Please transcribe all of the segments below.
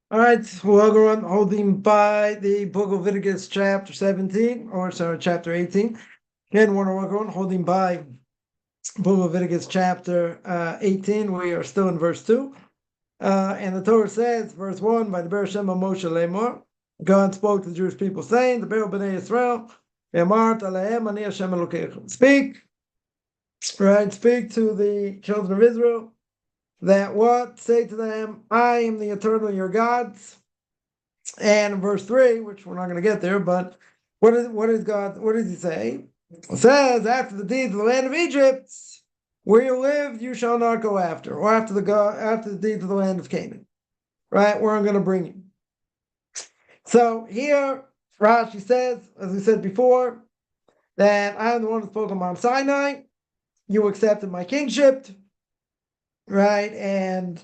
All right, we'll go on holding by the book of Leviticus chapter 17, or sorry, chapter 18. Again, we're on holding by book of Leviticus chapter 18. We are still in verse 2. And the Torah says, verse 1, by the Ber Shem Moshe Lemor, God spoke to the Jewish people, saying, the Ber B'nai Yisrael, Emart Alehem Ani Hashem Elokeichem. Speak to the children of Israel, that what? Say to them, I am the eternal your God. And in verse 3, which we're not going to get there, but what does he say? It says, after the deeds of the land of Egypt, where you lived, you shall not go after, or after the deeds of the land of Canaan. Right? Where I'm going to bring you. So here, Rashi says, as we said before, that I am the one who spoke on Mount Sinai. You accepted my kingship. Right? And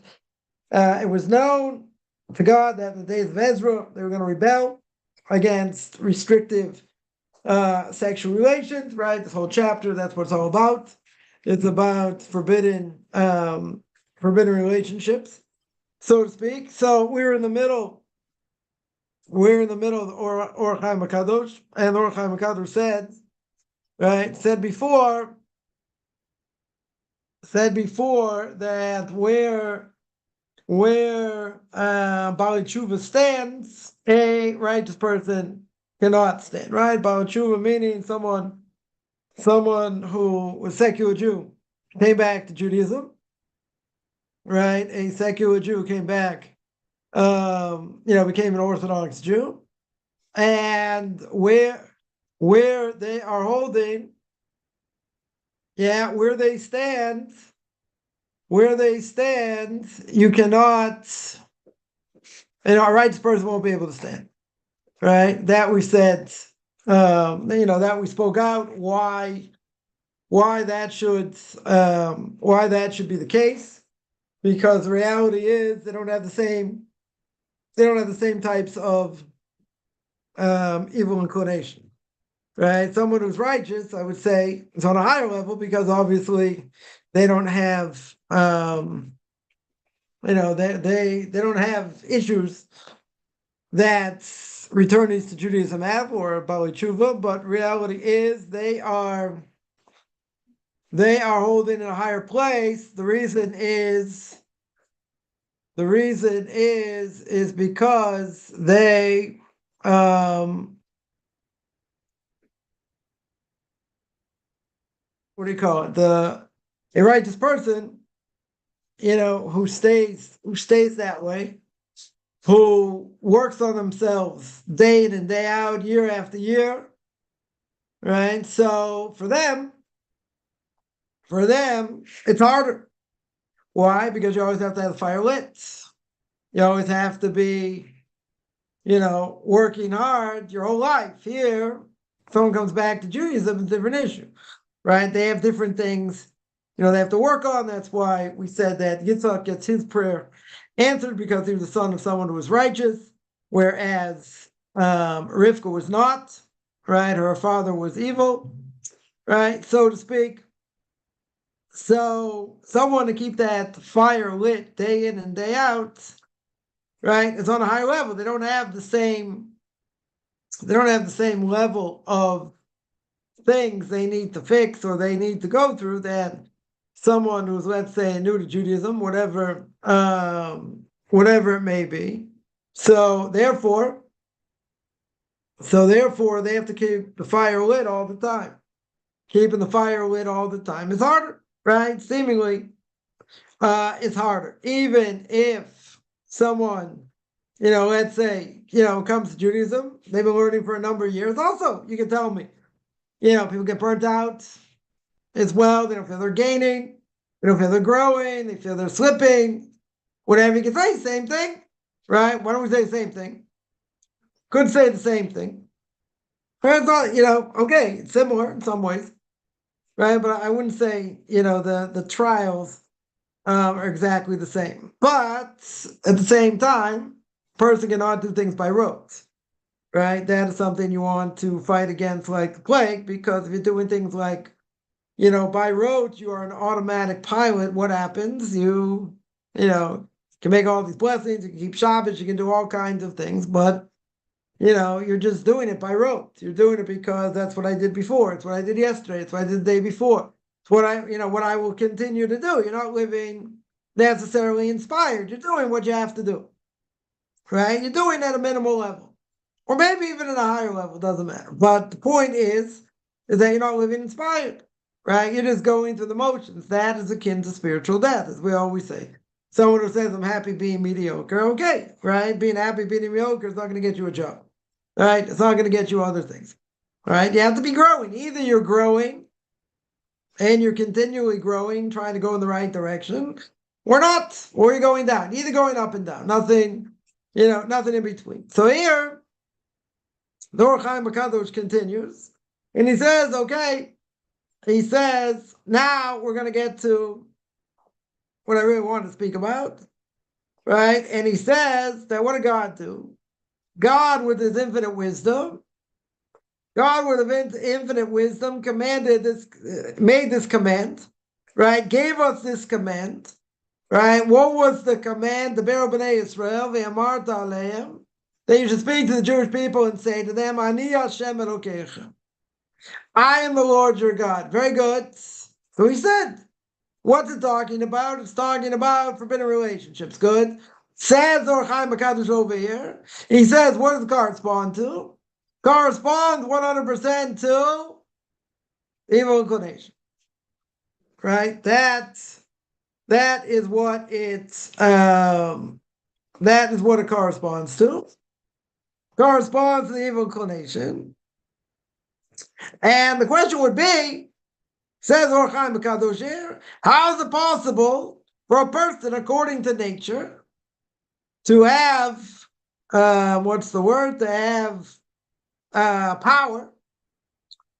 it was known to God that in the days of Ezra, they were going to rebel against restrictive sexual relations, right? This whole chapter, that's what it's all about. It's about forbidden relationships, so to speak. So we're in the middle of the Or Chaim HaKadosh, and Or Chaim HaKadosh said before that where Bali Tshuva stands, a righteous person cannot stand, right? Bali Tshuva meaning someone who was a secular Jew, came back to Judaism, right? A secular Jew came back, became an Orthodox Jew, and where they are holding, where they stand, you cannot, a righteous person won't be able to stand, right? That we said, that we spoke out why that should be the case, because the reality is they don't have the same types of evil inclination, right? Someone who's righteous, I would say, is on a higher level, because obviously they don't have they don't have issues that returnees to Judaism have, or Bali Tshuva, but reality is they are holding in a higher place. The reason is because they what do you call it? A righteous person, who stays that way, who works on themselves day in and day out, year after year, right? So for them, it's harder. Why? Because you always have to have the fire lit. You always have to be, working hard your whole life. Here, if someone comes back to Judaism, it's a different issue, right? They have different things, they have to work on. That's why we said that Yitzhak gets his prayer answered, because he was the son of someone who was righteous, whereas Rivka was not, right? Her father was evil, right? So to speak. So someone to keep that fire lit day in and day out, right? It's on a higher level. They don't have the same level of things they need to fix or they need to go through that someone who's, let's say, new to Judaism, whatever it may be. So therefore, they have to keep the fire lit all the time. Keeping the fire lit all the time is harder, right? Seemingly, it's harder. Even if someone, let's say, comes to Judaism, they've been learning for a number of years. Also, you can tell me, people get burnt out as well. They don't feel they're gaining. They don't feel they're growing. They feel they're slipping. Whatever you can say, same thing, right? Why don't we say the same thing? Could say the same thing. It's not, okay, it's similar in some ways, right? But I wouldn't say, the trials are exactly the same. But at the same time, a person cannot do things by rote, right? That is something you want to fight against like the plague, because if you're doing things like, by rote, you are an automatic pilot. What happens? You can make all these blessings, you can keep Shabbos, you can do all kinds of things, but you're just doing it by rote. You're doing it because that's what I did before. It's what I did yesterday. It's what I did the day before. It's what I will continue to do. You're not living necessarily inspired. You're doing what you have to do, right? You're doing it at a minimal level, or maybe even at a higher level. Doesn't matter. But the point is that you're not living inspired, right? You're just going through the motions. That is akin to spiritual death, as we always say. Someone who says, I'm happy being mediocre. Okay, right? Being happy being mediocre is not going to get you a job. Right? It's not going to get you other things. Right? You have to be growing. Either you're growing and you're continually growing, trying to go in the right direction, or not, or you're going down. Either going up and down. Nothing in between. So here, the Or Chaim HaKadosh continues, and he says, now we're going to get to what I really want to speak about, right? And he says that what did God do? God, with his infinite wisdom, commanded this, made this command, right? Gave us this command, right? What was the command? The Ber B'nai Yisrael, ve'amarta aleim, that you should speak to the Jewish people and say to them, Ani Hashem Elokeichem. I am the Lord your God. Very good. So he said, what's it talking about? It's talking about forbidden relationships. Good. Says Or Chaim HaKadosh over here. He says, what does it correspond to? Corresponds 100% to evil inclination. Right? That is what it corresponds to. Corresponds to the evil inclination. And the question would be, says Or Chaim HaKadosh here, how is it possible for a person, according to nature, to have, to have power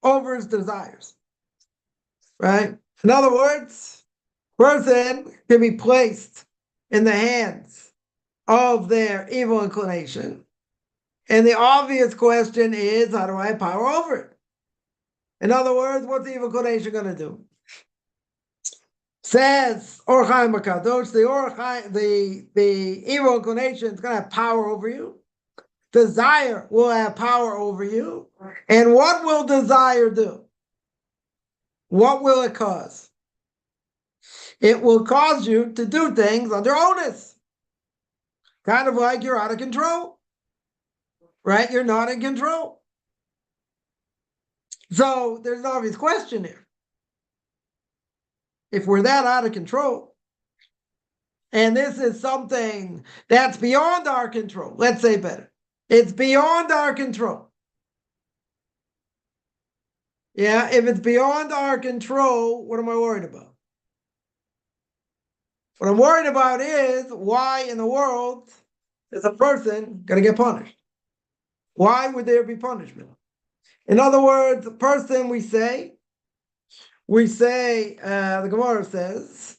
over his desires, right? In other words, person can be placed in the hands of their evil inclination, and the obvious question is, how do I have power over it? In other words, what's the evil inclination going to do? Says Or Chaim HaKadosh, the evil inclination is going to have power over you. Desire will have power over you. And what will desire do? What will it cause? It will cause you to do things under onus. Kind of like you're out of control. Right? You're not in control. So there's an obvious question here. If we're that out of control, and this is something that's beyond our control, let's say better. It's beyond our control. Yeah, if it's beyond our control, what am I worried about? What I'm worried about is, why in the world is a person going to get punished? Why would there be punishment? In other words, a person, we say, the Gemara says,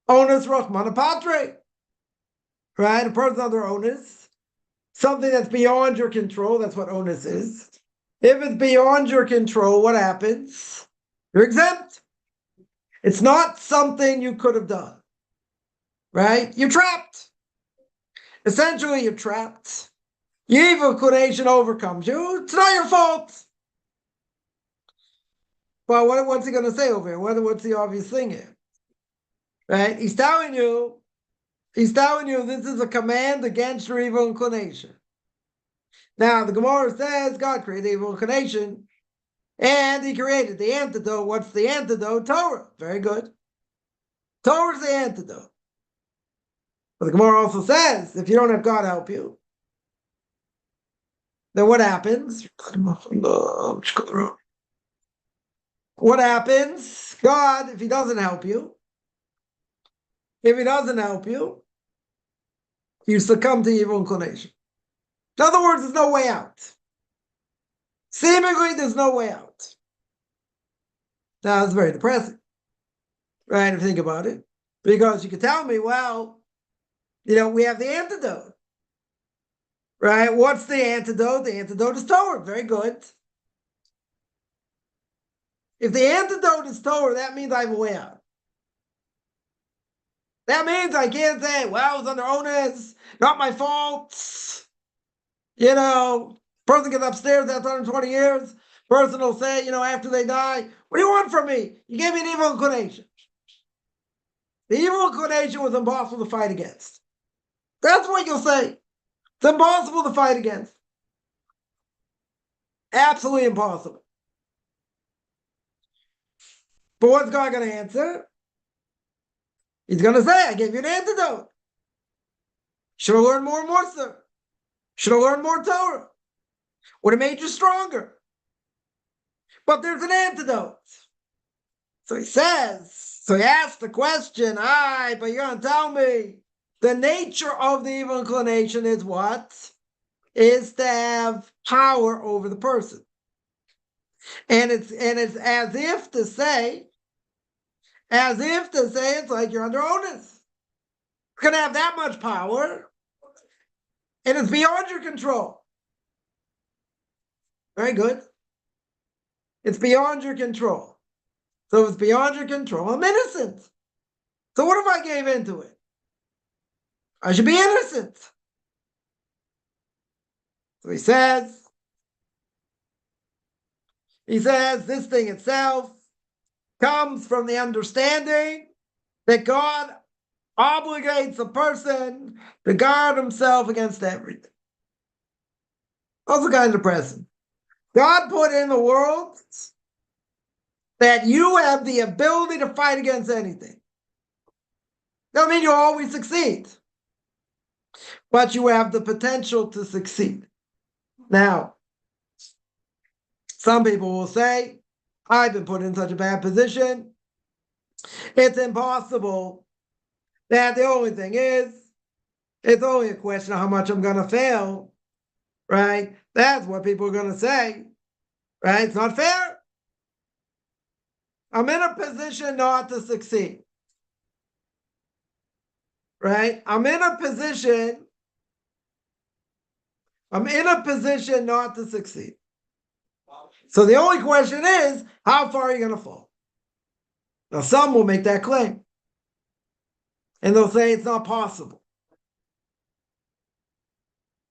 onus Rahman Patre, right? A person under onus, something that's beyond your control, that's what onus is. If it's beyond your control, what happens? You're exempt. It's not something you could have done, right? You're trapped. Essentially, you're trapped. Your evil inclination overcomes you. It's not your fault. But what's he going to say over here? What's the obvious thing here? right? He's telling you this is a command against your evil inclination. Now, the Gemara says God created evil inclination, and he created the antidote. What's the antidote? Torah. Very good. Torah is the antidote. But the Gemara also says, if you don't have God help you, then what happens? What happens? God, if he doesn't help you, you succumb to evil inclination. In other words, there's no way out. Seemingly, there's no way out. Now, it's very depressing, right, if you think about it. Because you could tell me, well, we have the antidote. Right? What's the antidote? The antidote is Torah. Very good. If the antidote is Torah, that means I have a way out. That means I can't say, well, it was under onus, not my fault. Person gets upstairs after 120 years. Person will say, after they die, what do you want from me? You gave me an evil inclination. The evil inclination was impossible to fight against. That's what you'll say. It's impossible to fight against. Absolutely impossible. But what's God going to answer? He's going to say, I gave you an antidote. Should have learned more Mussar. Should have learned more Torah. Would have made you stronger. But there's an antidote. So he asks the question, but you're going to tell me the nature of the evil inclination is what? Is to have power over the person. And it's as if to say it's like you're under onus. It's going to have that much power, and it's beyond your control. Very good. It's beyond your control. So if it's beyond your control, I'm innocent. So what if I gave into it? I should be innocent. So he says, this thing itself comes from the understanding that God obligates a person to guard himself against everything. Also kind of depressing. God put in the world that you have the ability to fight against anything. Doesn't mean you always succeed, but you have the potential to succeed. Now, some people will say, I've been put in such a bad position. It's impossible. That the only thing is, it's only a question of how much I'm going to fail, right? That's what people are going to say, right? It's not fair. I'm in a position not to succeed, right? I'm in a position not to succeed. So the only question is, how far are you going to fall? Now, some will make that claim. And they'll say it's not possible.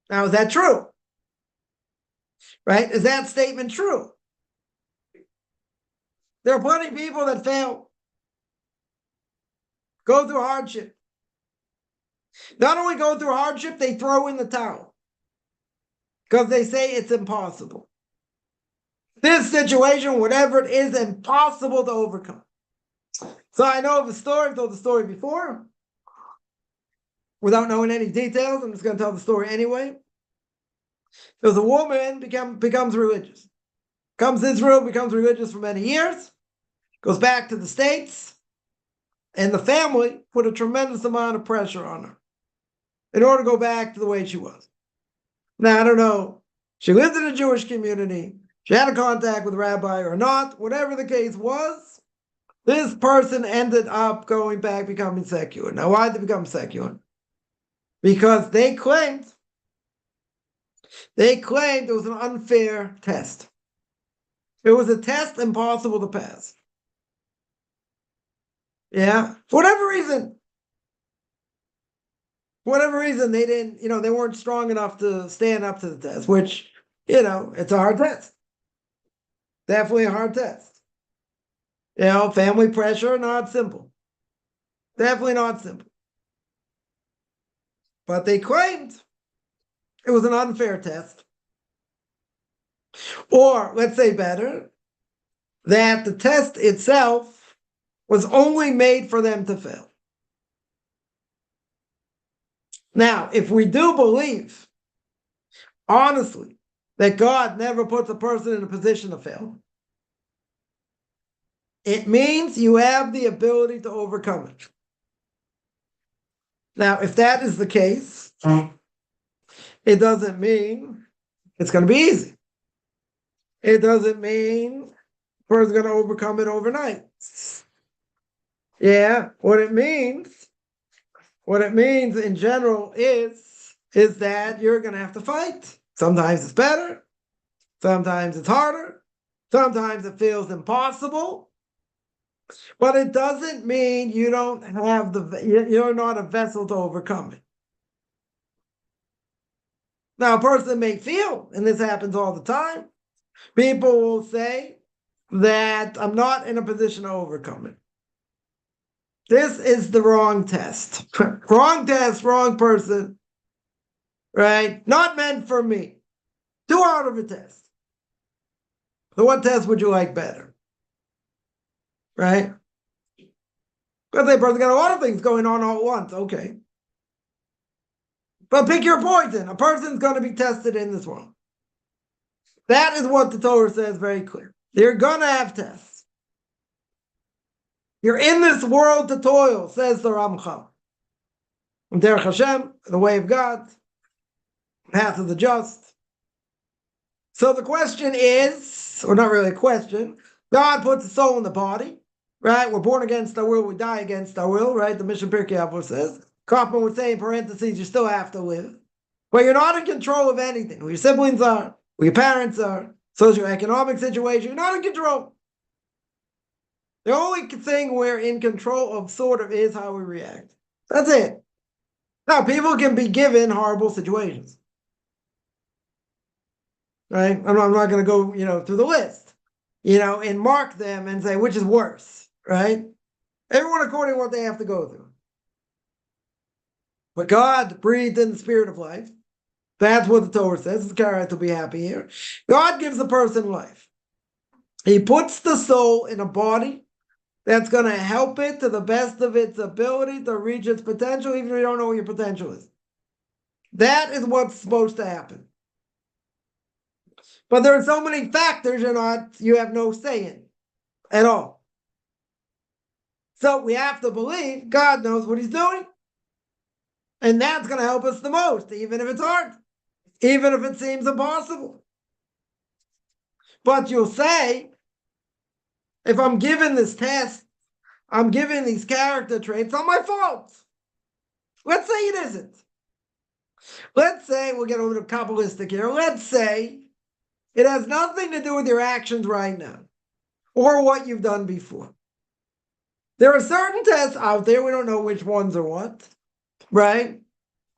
Now, is that true? Right? Is that statement true? There are plenty of people that fail, go through hardship. Not only go through hardship, they throw in the towel because they say it's impossible. This situation, whatever it is, impossible to overcome. So I know of a story, I've told the story before. Without knowing any details, I'm just going to tell the story anyway. There's a woman becomes religious. Comes to Israel, becomes religious for many years, goes back to the States, and the family put a tremendous amount of pressure on her in order to go back to the way she was. Now, I don't know, she lived in a Jewish community, she had a contact with a rabbi or not, whatever the case was, this person ended up going back, becoming secular. Now, why did they become secular? Because they claimed it was an unfair test. It was a test impossible to pass. Yeah, for whatever reason, they didn't, they weren't strong enough to stand up to the test, which, it's a hard test. Definitely a hard test. Family pressure, not simple. Definitely not simple. But they claimed it was an unfair test. Or, let's say better, that the test itself was only made for them to fail. Now, if we do believe, honestly, that God never puts a person in a position to fail, it means you have the ability to overcome it. Now, if that is the case, it doesn't mean it's going to be easy. It doesn't mean a person's going to overcome it overnight. Yeah, what it means in general is that you're going to have to fight. Sometimes it's better. Sometimes it's harder. Sometimes it feels impossible. But it doesn't mean you don't have you're not a vessel to overcome it. Now, a person may feel, and this happens all the time, people will say that I'm not in a position to overcome it. This is the wrong test. Wrong test, wrong person, right? Not meant for me. Too hard of a test. So what test would you like better? Right? Because a person got a lot of things going on all at once. Okay. But pick your poison. A person's going to be tested in this world. That is what the Torah says very clear. You're going to have tests. You're in this world to toil, says the Ramchal. Derech Hashem, the way of God, path of the just. So the question is, or not really a question, God puts the soul in the body, right? We're born against our will, we die against our will, right? The Mishnah Pirkei Avos says. Kaufman would say in parentheses, you still have to live. But you're not in control of anything. Who your siblings are, who your parents are, socioeconomic situation, you're not in control. The only thing we're in control of sort of is how we react. That's it. Now, people can be given horrible situations. Right? I'm not going to go, through the list, and mark them and say, which is worse, right? Everyone according to what they have to go through. But God breathed in the spirit of life. That's what the Torah says. It's Kara to be happy here. God gives a person life. He puts the soul in a body that's going to help it to the best of its ability to reach its potential, even if you don't know what your potential is. That is what's supposed to happen. But there are so many factors you have no say in at all. So we have to believe God knows what he's doing. And that's going to help us the most, even if it's hard, even if it seems impossible. But you'll say, if I'm given this test, I'm given these character traits, it's not my fault. Let's say it isn't. Let's say, we'll get a little Kabbalistic here, let's say it has nothing to do with your actions right now or what you've done before. There are certain tests out there, we don't know which ones are what, right?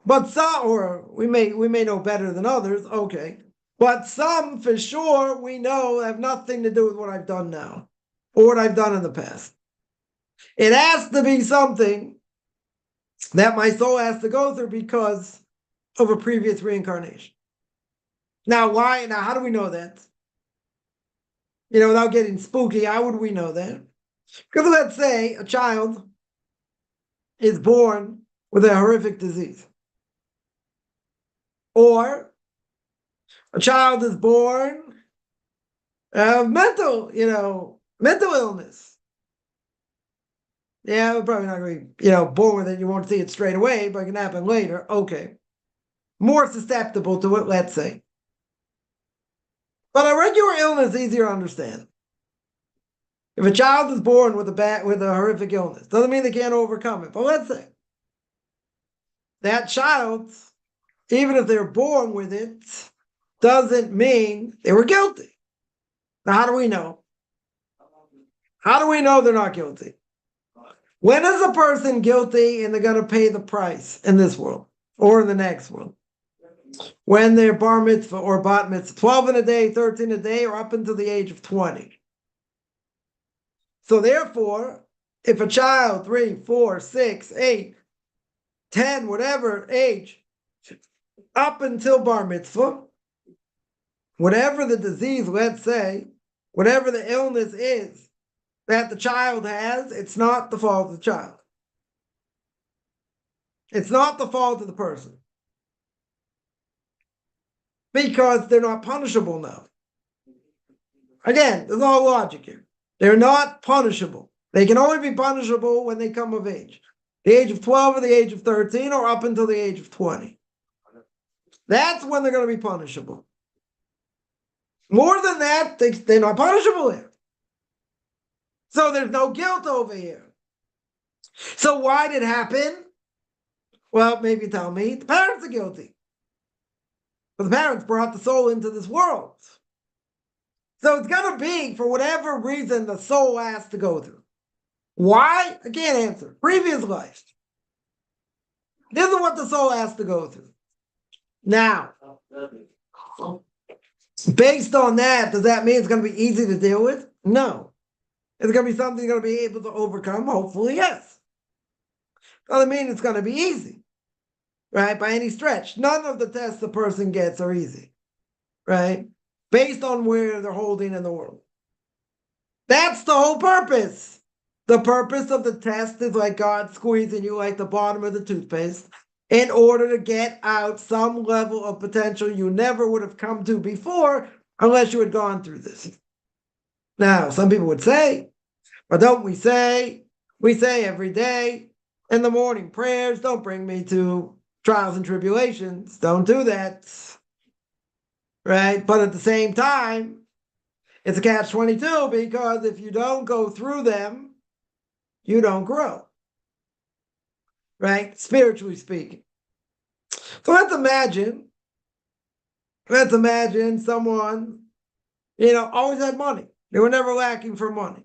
But some, or we may know better than others, okay. But some, for sure, we know have nothing to do with what I've done now or what I've done in the past. It has to be something that my soul has to go through because of a previous reincarnation. Now, why? Now, how do we know that? Without getting spooky, how would we know that? Because let's say a child is born with a horrific disease. Or a child is born of mental illness. Yeah, we're probably not going to be, born with it. You won't see it straight away, but it can happen later. Okay. More susceptible to it, let's say. But a regular illness is easier to understand. If a child is born with a horrific illness, doesn't mean they can't overcome it. But let's say that child, even if they're born with it, doesn't mean they were guilty. Now, how do we know? How do we know they're not guilty? When is a person guilty and they're going to pay the price in this world or in the next world? When they're bar mitzvah or bat mitzvah, 12 in a day, 13 a day, or up until the age of 20. So therefore, if a child, 3, 4, 6, 8, 10, whatever age, up until bar mitzvah, whatever the disease, let's say, whatever the illness is that the child has, it's not the fault of the child. It's not the fault of the person. Because they're not punishable now. Again, there's no logic here. They're not punishable. They can only be punishable when they come of age. The age of 12 or the age of 13 or up until the age of 20. That's when they're going to be punishable. More than that, they're not punishable here. So there's no guilt over here. So why did it happen? Well, maybe tell me, the parents are guilty. But the parents brought the soul into this world. So it's going to be, for whatever reason, the soul has to go through. Why? I can't answer. Previous life. This is what the soul has to go through. Now, based on that, does that mean it's going to be easy to deal with? No. It's going to be something you're going to be able to overcome? Hopefully, yes. Doesn't mean it's going to be easy, right? By any stretch. None of the tests the person gets are easy, right? Based on where they're holding in the world. That's the whole purpose. The purpose of the test is like God squeezing you like the bottom of the toothpaste in order to get out some level of potential you never would have come to before unless you had gone through this. Now, some people would say, but don't we say every day in the morning prayers, don't bring me to trials and tribulations. Don't do that. Right? But at the same time, it's a catch-22 because if you don't go through them, you don't grow. Right? Spiritually speaking. So let's imagine someone, always had money. They were never lacking for money.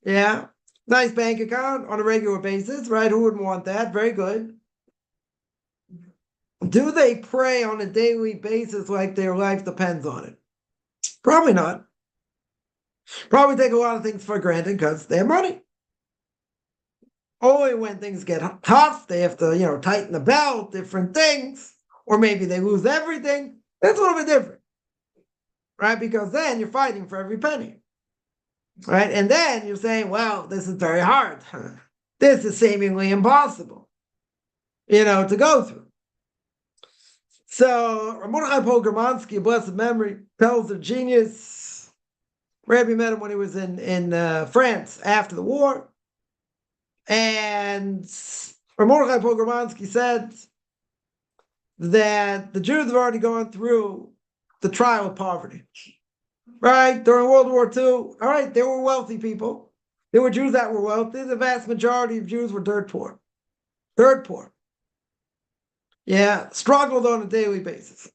Yeah. Nice bank account on a regular basis, right? Who wouldn't want that? Very good. Do they pray on a daily basis like their life depends on it? Probably not. Probably take a lot of things for granted because they have money. Only when things get tough, they have to, tighten the belt, different things. Or maybe they lose everything. That's a little bit different. Right? Because then you're fighting for every penny. Right? And then you're saying, well, this is very hard. This is seemingly impossible, to go through. So Mordechai Pogramansky, blessed memory, tells the genius. Rabbi met him when he was in France after the war. And Mordechai Pogramansky said that the Jews have already gone through the trial of poverty. Right? During World War II, all right, there were wealthy people. There were Jews that were wealthy. The vast majority of Jews were dirt poor. Dirt poor. Yeah, struggled on a daily basis.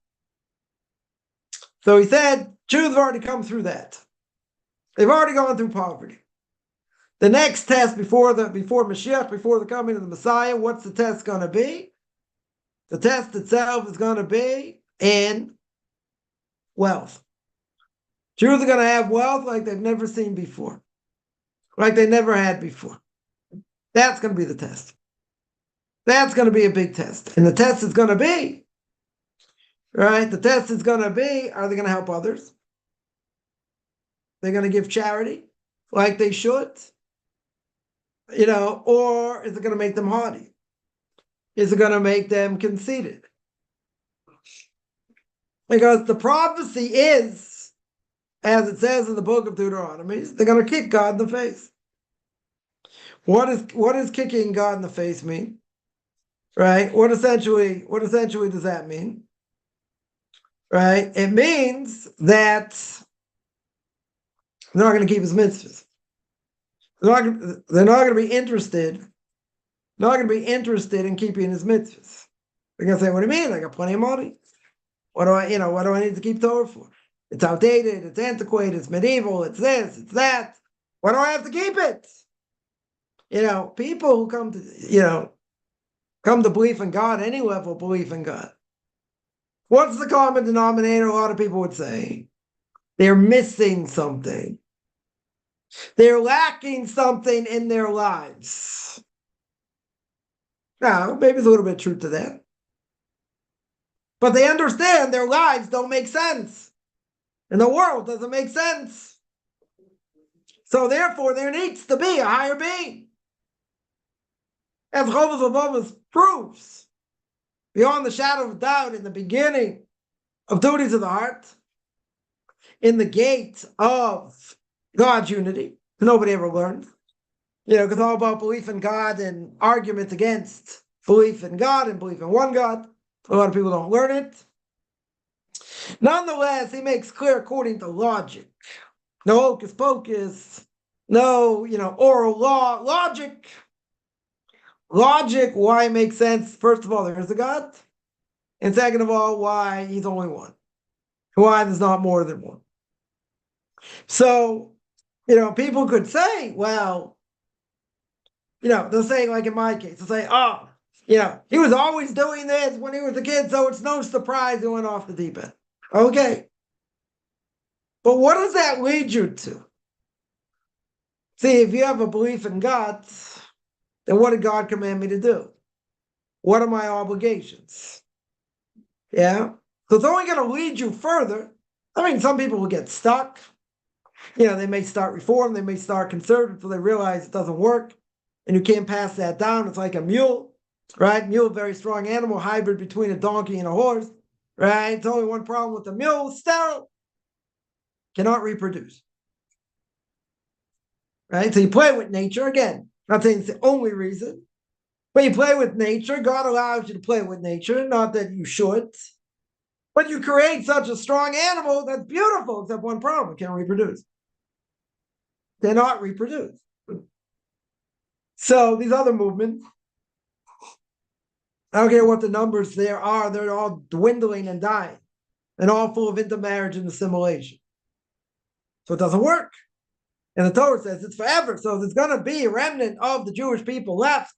So he said, Jews have already come through that. They've already gone through poverty. The next test before Mashiach, before the coming of the Messiah, what's the test going to be? The test itself is going to be in wealth. Jews are going to have wealth like they've never seen before. Like they never had before. That's going to be the test. That's going to be a big test. And the test is going to be, right? The test is going to be, are they going to help others? They're going to give charity like they should? Or is it going to make them haughty? Is it going to make them conceited? Because the prophecy is, as it says in the book of Deuteronomy, they're going to kick God in the face. What is kicking God in the face mean? Right? What essentially does that mean? Right? It means that they're not going to keep his mitzvahs. They're not going to be interested. Not going to be interested in keeping his mitzvahs. They're going to say, "What do you mean? I got plenty of money. What do I need to keep Torah for? It's outdated. It's antiquated. It's medieval. It's this. It's that. Why do I have to keep it?" People who come to belief in God, any level of belief in God. What's the common denominator? A lot of people would say they're missing something. They're lacking something in their lives. Now, maybe there's a little bit of truth to that. But they understand their lives don't make sense. And the world doesn't make sense. So therefore, there needs to be a higher being. As Chovos HaLevavos proves, beyond the shadow of doubt in the beginning of duties of the heart, in the gate of God's unity, nobody ever learned. Because all about belief in God and argument against belief in God and belief in one God. A lot of people don't learn it. Nonetheless, he makes clear according to logic. No hocus pocus, no, oral law, logic. Logic, why it makes sense. First of all, there is a God. And second of all, why he's only one. Why there's not more than one. So, people could say, well, they'll say, like in my case, they'll say, oh, he was always doing this when he was a kid, so it's no surprise he went off the deep end. Okay. But what does that lead you to? See, if you have a belief in God, then what did God command me to do? What are my obligations? Yeah? So it's only going to lead you further. I mean, some people will get stuck. They may start reform, they may start conservative until they realize it doesn't work. And you can't pass that down. It's like a mule, right? Mule, very strong animal, hybrid between a donkey and a horse, right? It's only one problem with the mule, sterile. Cannot reproduce. Right? So you play with nature again. Not saying it's the only reason, but you play with nature. God allows you to play with nature, not that you should. But you create such a strong animal that's beautiful, except one problem: it can't reproduce. Cannot reproduce. So these other movements, I don't care what the numbers there are, they're all dwindling and dying, and all full of intermarriage and assimilation. So it doesn't work. And the Torah says it's forever. So there's going to be a remnant of the Jewish people left.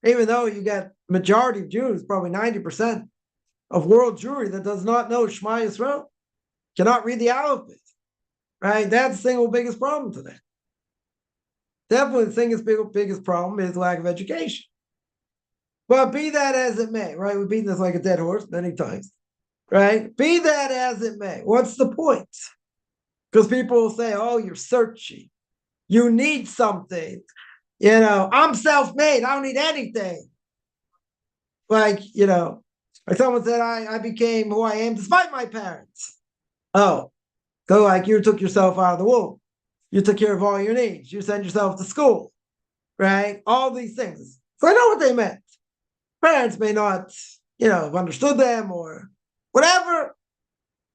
Even though you got majority of Jews, probably 90% of world Jewry that does not know Shema Yisrael, cannot read the alphabet. Right? That's the single biggest problem today. Definitely the single biggest problem is lack of education. But be that as it may, right? We've beaten this like a dead horse many times. Right? Be that as it may. What's the point? Because people will say, oh, you're searching. You need something. I'm self-made. I don't need anything. Like someone said, I became who I am despite my parents. Oh, so like you took yourself out of the womb. You took care of all your needs. You sent yourself to school, right? All these things. So I know what they meant. Parents may not, have understood them or whatever,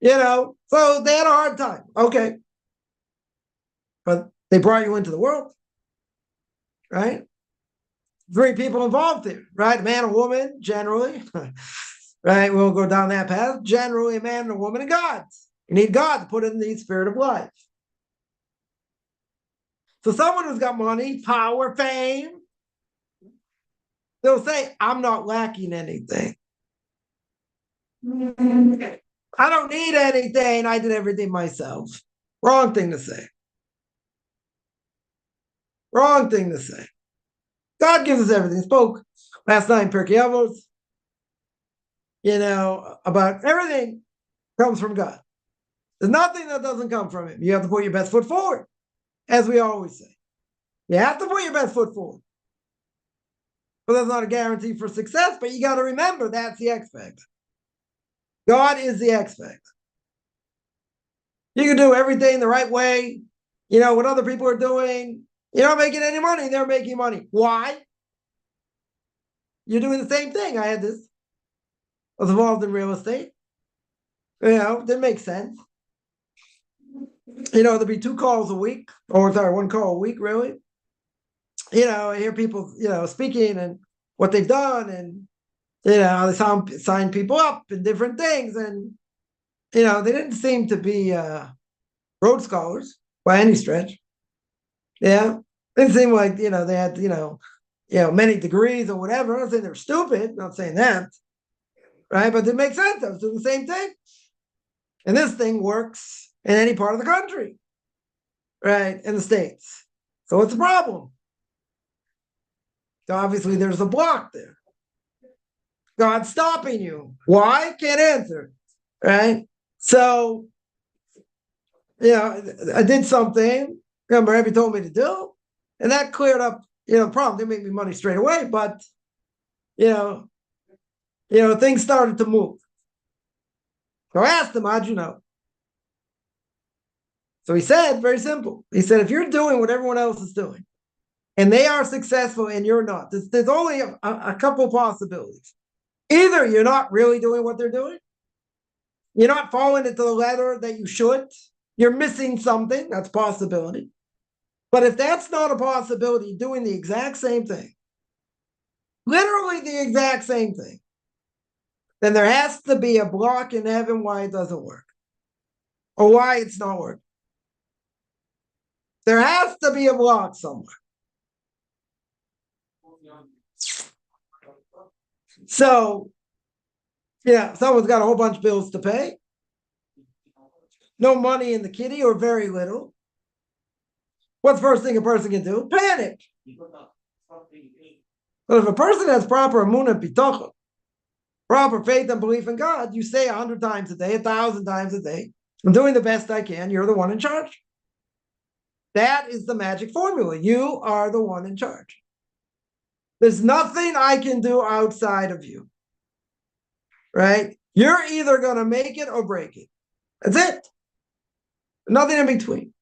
so they had a hard time. Okay. But they brought you into the world, right? 3 people involved here, right? A man, a woman, generally, right? We'll go down that path. Generally, a man and a woman and God. You need God to put in the spirit of life. So someone who's got money, power, fame, they'll say, I'm not lacking anything. I don't need anything. I did everything myself. Wrong thing to say. Wrong thing to say. God gives us everything. He spoke last night in Pirkei Avos, about everything comes from God. There's nothing that doesn't come from him. You have to put your best foot forward, as we always say. You have to put your best foot forward. But that's not a guarantee for success, but you got to remember that's the X factor. God is the X factor. You can do everything the right way, what other people are doing. You're not making any money, they're making money. Why? You're doing the same thing. I had this. I was involved in real estate. Didn't make sense. There'll be 2 calls a week, or sorry, 1 call a week, really. I hear people, speaking and what they've done, and, they sign people up in different things. And, they didn't seem to be Rhodes Scholars by any stretch. Yeah. Didn't seem like, they had, many degrees or whatever. I'm not saying they're stupid. I'm not saying that. Right. But it makes sense. I was doing the same thing. And this thing works in any part of the country. right, in the States. So what's the problem? So obviously there's a block there. God's stopping you. Why? Can't answer. Right? So, I did something Rabbi told me to do, and that cleared up, the problem. Didn't make me money straight away, but things started to move. So I asked him, how'd you know? So he said, very simple. He said, if you're doing what everyone else is doing, and they are successful and you're not, there's only a couple of possibilities. Either you're not really doing what they're doing, you're not following it to the letter that you should, you're missing something, that's a possibility. But if that's not a possibility, doing the exact same thing, literally the exact same thing, then there has to be a block in heaven why it doesn't work, or why it's not working. There has to be a block somewhere. So, someone's got a whole bunch of bills to pay, no money in the kitty or very little. What's the first thing a person can do? Panic. But if a person has proper emunah bitachon, proper faith and belief in God, you say 100 times a day, 1,000 times a day, I'm doing the best I can, you're the one in charge. That is the magic formula. You are the one in charge. There's nothing I can do outside of you. Right? You're either going to make it or break it. That's it. Nothing in between.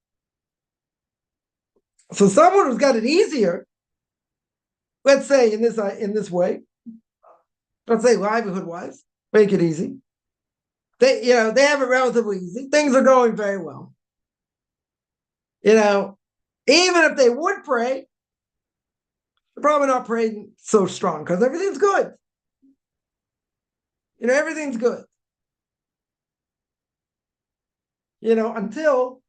So someone who's got it easier, let's say in this way, let's say livelihood-wise, make it easy. They have it relatively easy. Things are going very well. Even if they would pray, they're probably not praying so strong because everything's good. Everything's good. Until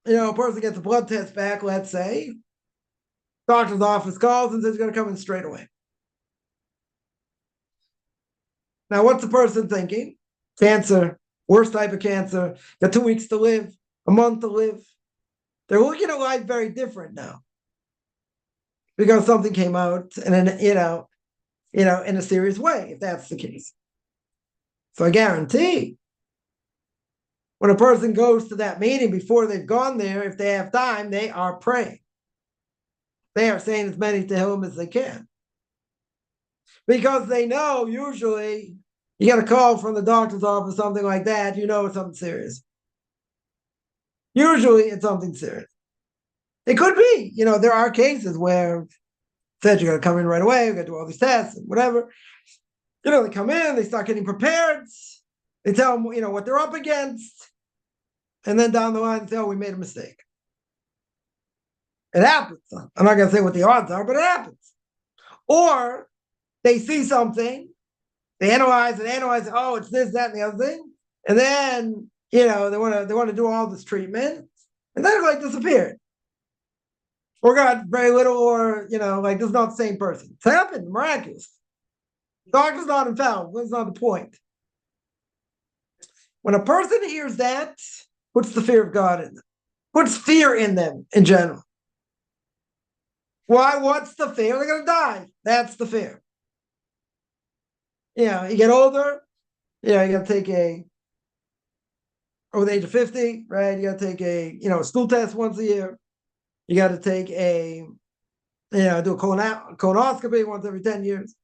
a person gets a blood test back, let's say, doctor's office calls and says he's going to come in straight away. Now, what's the person thinking? Cancer, worst type of cancer, got 2 weeks to live, a month to live. They're looking at life very different now because something came out and then, in a serious way, if that's the case. So I guarantee when a person goes to that meeting, before they've gone there, if they have time, they are praying. They are saying as many Tehillim as they can. Because they know usually you get a call from the doctor's office, something like that, it's something serious. Usually it's something serious. It could be, there are cases where said you got to come in right away, we got to do all these tests and whatever. They come in, they start getting prepared. They tell them, what they're up against. And then down the line, they say, oh, we made a mistake. It happens. I'm not going to say what the odds are, but it happens. Or they see something, they analyze it, oh, it's this, that, and the other thing. And then, they want to do all this treatment. And then it disappeared. Or got very little, or, this is not the same person. It's happened, miraculous. Doctor's not infallible. That's not the point. When a person hears that, puts the fear of God in them. Puts fear in them in general. Why? What's the fear? They're going to die. That's the fear. You get older, you got to take over the age of 50, right? You got to take a stool test once a year. You got to take do a colonoscopy once every 10 years.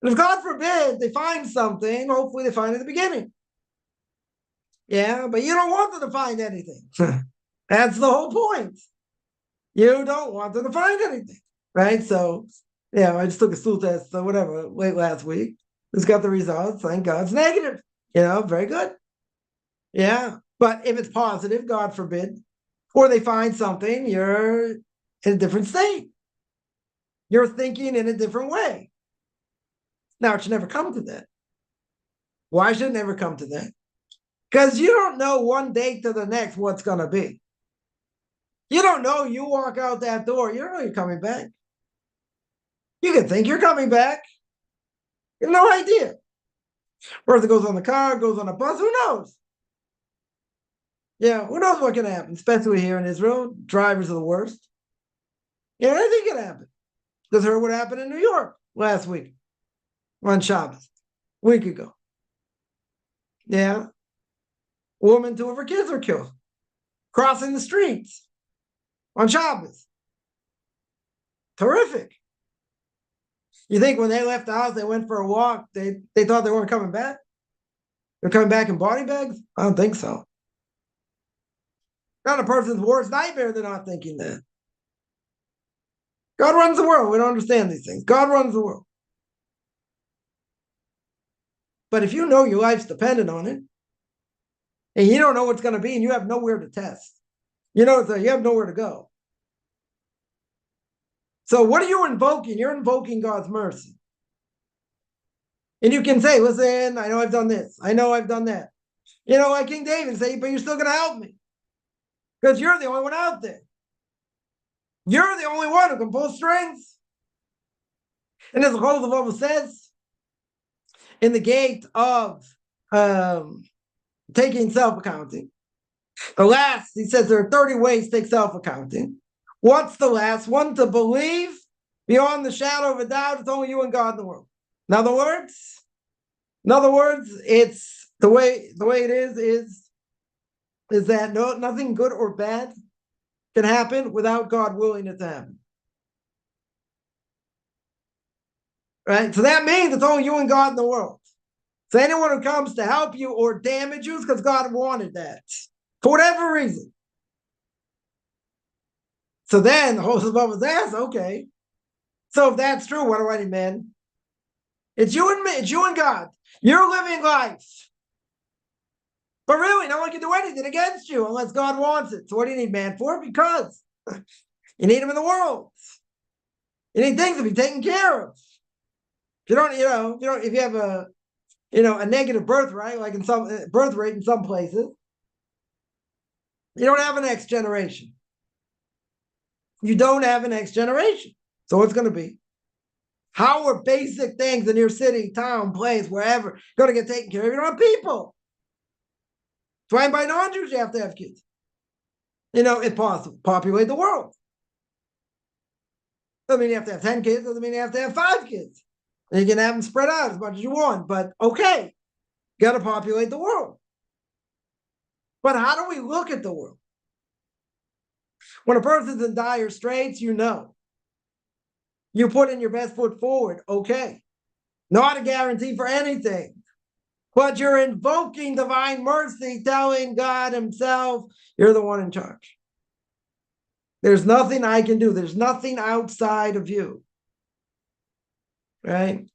And if God forbid they find something, hopefully they find it at the beginning. Yeah, but you don't want them to find anything. That's the whole point. You don't want them to find anything, right? So, I just took a stool test, so whatever, late last week. Just got the results. Thank God it's negative. Very good. Yeah, but if it's positive, God forbid, or they find something, you're in a different state. You're thinking in a different way. Now, it should never come to that. Why should it never come to that? Because you don't know one day to the next what's going to be. You don't know. You walk out that door, you don't know you're coming back. You can think you're coming back. You have no idea. Or if it goes on the car, goes on a bus, who knows? Yeah, who knows what can happen, especially here in Israel. Drivers are the worst. Yeah, anything can happen. Just heard what happened in New York last week on Shabbos, a week ago. Yeah. A woman, two of her kids were killed crossing the streets on Shabbos. Terrific. You think when they left the house, they went for a walk, they thought they weren't coming back? They're coming back in body bags? I don't think so. Not a person's worst nightmare, they're not thinking that. God runs the world. We don't understand these things. God runs the world. But if you know your life's dependent on it, and you don't know what's going to be, and you have nowhere to test, you have nowhere to go. So what are you invoking? You're invoking God's mercy. And you can say, listen, I know I've done this. I know I've done that. Like King David say, but you're still going to help me. Because you're the only one out there. You're the only one who can pull strings. And as the Holy of Bible says, in the gate of taking self-accounting, the last, he says there are 30 ways to take self-accounting. What's the last one? To believe beyond the shadow of a doubt it's only you and God in the world. In other words, it's the way it is that nothing good or bad can happen without God willing it to happen. Right? So that means it's only you and God in the world. So anyone who comes to help you or damage you is because God wanted that. For whatever reason. So then the host above us asks, okay, so if that's true, what do I demand? It's you and me, it's you and God. You're living life. But really, no one can do anything against you unless God wants it. So what do you need man for? Because you need him in the world. You need things to be taken care of. If you don't, if you have a negative birth rate, like in some birth rate in some places, you don't have a next generation. You don't have a next generation. So what's going to be? How are basic things in your city, town, place, wherever going to get taken care of? You don't have people. That's why by non-Jews you have to have kids. If possible, populate the world. Doesn't mean you have to have 10 kids. Doesn't mean you have to have 5 kids. And you can have them spread out as much as you want. But okay, you got to populate the world. But how do we look at the world? When a person's in dire straits, you put in your best foot forward. Okay, not a guarantee for anything. But you're invoking divine mercy, telling God himself, you're the one in charge. There's nothing I can do. There's nothing outside of you. Right?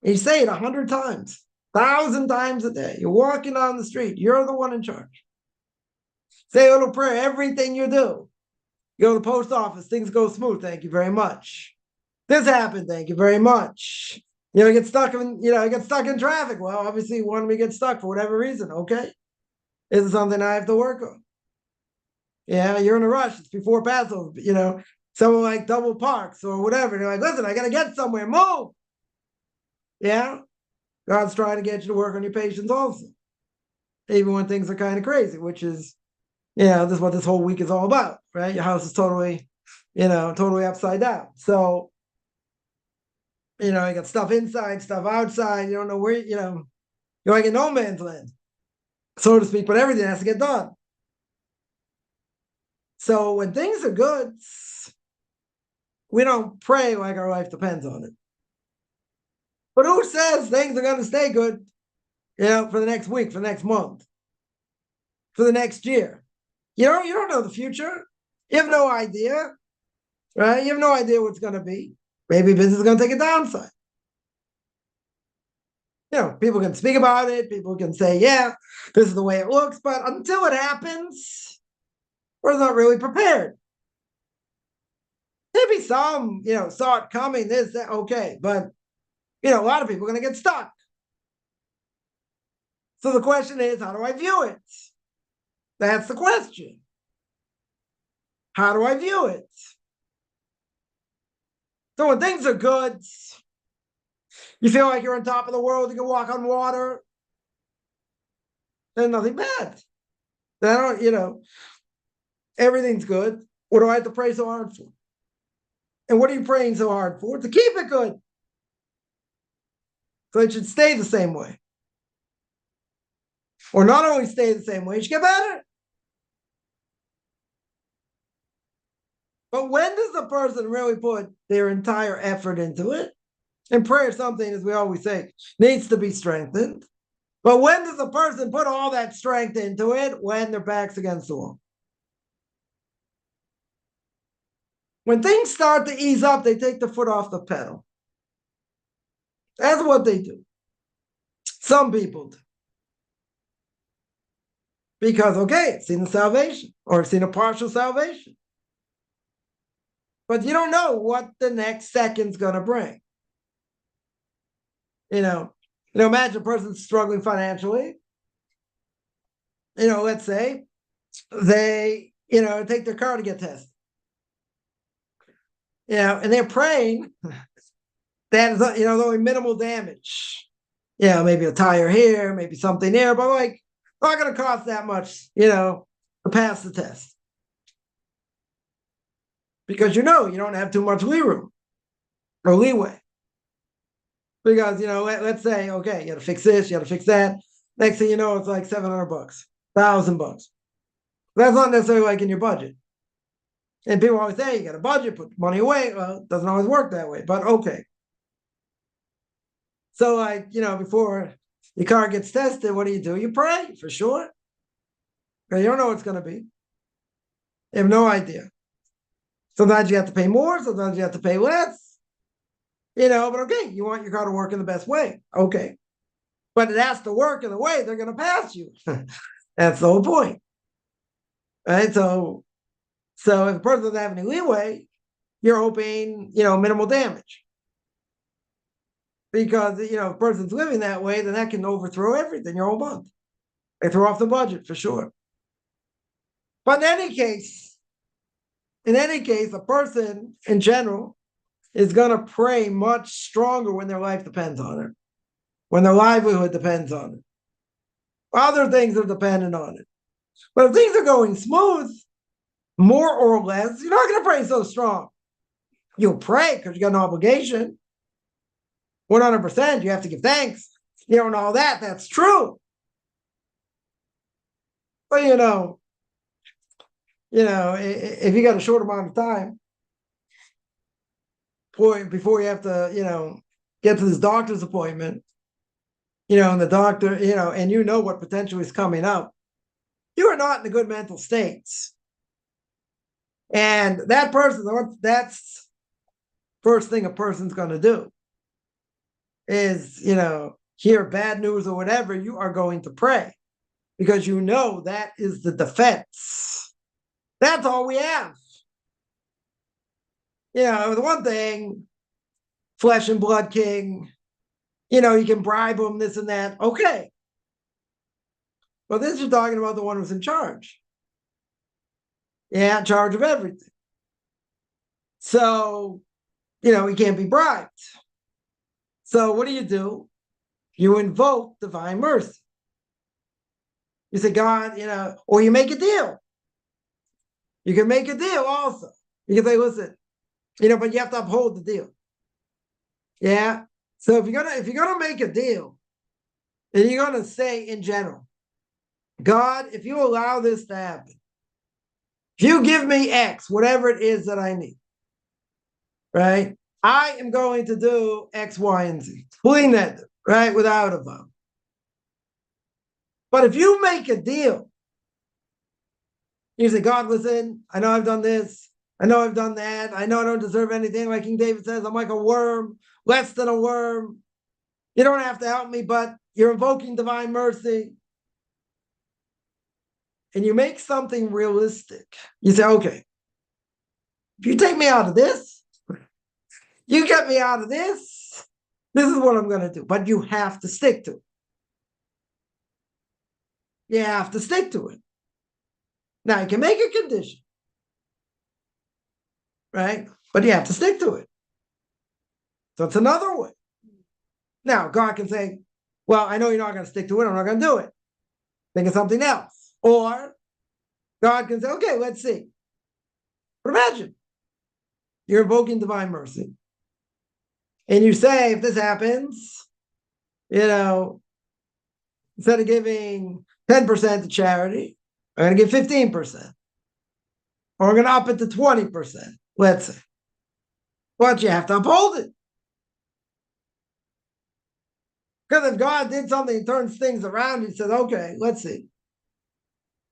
You say it 100 times, 1,000 times a day. You're walking on the street. You're the one in charge. Say a little prayer, everything you do. You go to the post office, things go smooth. Thank you very much. This happened. Thank you very much. You get stuck in traffic. Well, obviously, when we get stuck for whatever reason, okay. This is something I have to work on. Yeah, you're in a rush. It's before Passover. Someone like double parks or whatever. They're like, listen, I got to get somewhere. Move. Yeah. God's trying to get you to work on your patience also. Even when things are kind of crazy, which is, this is what this whole week is all about, right? Your house is totally upside down. So, you got stuff inside, stuff outside. You don't know where, you're like in no man's land, so to speak, but everything has to get done. So when things are good, we don't pray like our life depends on it. But who says things are going to stay good, for the next week, for the next month, for the next year? You don't know the future. You have no idea, right? You have no idea what's going to be. Maybe business is going to take a downside. People can speak about it. People can say, yeah, this is the way it looks. But until it happens, we're not really prepared. Maybe some, saw it coming, this, that, okay. But, a lot of people are going to get stuck. So the question is, how do I view it? That's the question. How do I view it? So when things are good, you feel like you're on top of the world, you can walk on water. There's nothing bad. I don't, everything's good. What do I have to pray so hard for? And what are you praying so hard for? To keep it good. So it should stay the same way. Or not only stay the same way, it should get better. But when does the person really put their entire effort into it? And prayer is something, as we always say, needs to be strengthened. But when does the person put all that strength into it? When their back's against the wall. When things start to ease up, they take the foot off the pedal. That's what they do. Some people do. Because, okay, it's seen a salvation, or it's seen a partial salvation. But you don't know what the next second's going to bring. Imagine a person struggling financially. Let's say they, take their car to get tested. And they're praying that, there's only minimal damage. Maybe a tire here, maybe something there, but like, not going to cost that much, to pass the test. Because you don't have too much leeway. Because, let's say, okay, you got to fix this, you got to fix that. Next thing you know, it's like $700, $1,000. That's not necessarily like in your budget. And people always say, you got a budget, put money away. Well, it doesn't always work that way, but okay. So like, before your car gets tested, what do? You pray for sure. Because you don't know what it's going to be. You have no idea. Sometimes you have to pay more, sometimes you have to pay less. But okay, you want your car to work in the best way. Okay. But it has to work in the way they're going to pass you. That's the whole point. Right? So if the person doesn't have any leeway, you're hoping, minimal damage. Because, if a person's living that way, then that can overthrow everything, your whole month. They throw off the budget for sure. But in any case, a person in general is going to pray much stronger when their life depends on it, when their livelihood depends on it. Other things are dependent on it. But if things are going smooth, more or less, you're not going to pray so strong. You'll pray because you got an obligation. 100%, you have to give thanks. And all that, that's true. But, if you got a short amount of time, before you have to, get to this doctor's appointment, and the doctor, and what potentially is coming up, you are not in a good mental state. And that person, that's first thing a person's going to do is, hear bad news or whatever, you are going to pray because that is the defense. That's all we have. The one thing, flesh and blood king, you can bribe them, this and that. Okay. But this is talking about the one who's in charge. In charge of everything. So, he can't be bribed. So what do? You invoke divine mercy. You say, God, or you make a deal. You can make a deal also. You can say, listen, but you have to uphold the deal. Yeah. So if you're gonna make a deal, then you're gonna say in general, God, if you allow this to happen, if you give me X, whatever it is that I need, right? I am going to do X, Y, and Z. Clean that, right? Without a vow. But if you make a deal, you say, God, listen, I know I've done this. I know I've done that. I know I don't deserve anything. Like King David says, I'm like a worm, less than a worm. You don't have to help me, but you're invoking divine mercy. And you make something realistic. You say, okay, if you take me out of this, you get me out of this is what I'm going to do. But you have to stick to it. You have to stick to it. Now, you can make a condition, right? But you have to stick to it. So it's another way. Now, God can say, well, I know you're not going to stick to it. I'm not going to do it. Think of something else. Or God can say, okay, let's see. But imagine you're invoking divine mercy. And you say, if this happens, instead of giving 10% to charity, I'm going to give 15%. Or I'm going to up it to 20%, let's say. But you have to uphold it. Because if God did something and turns things around, he says, okay, let's see.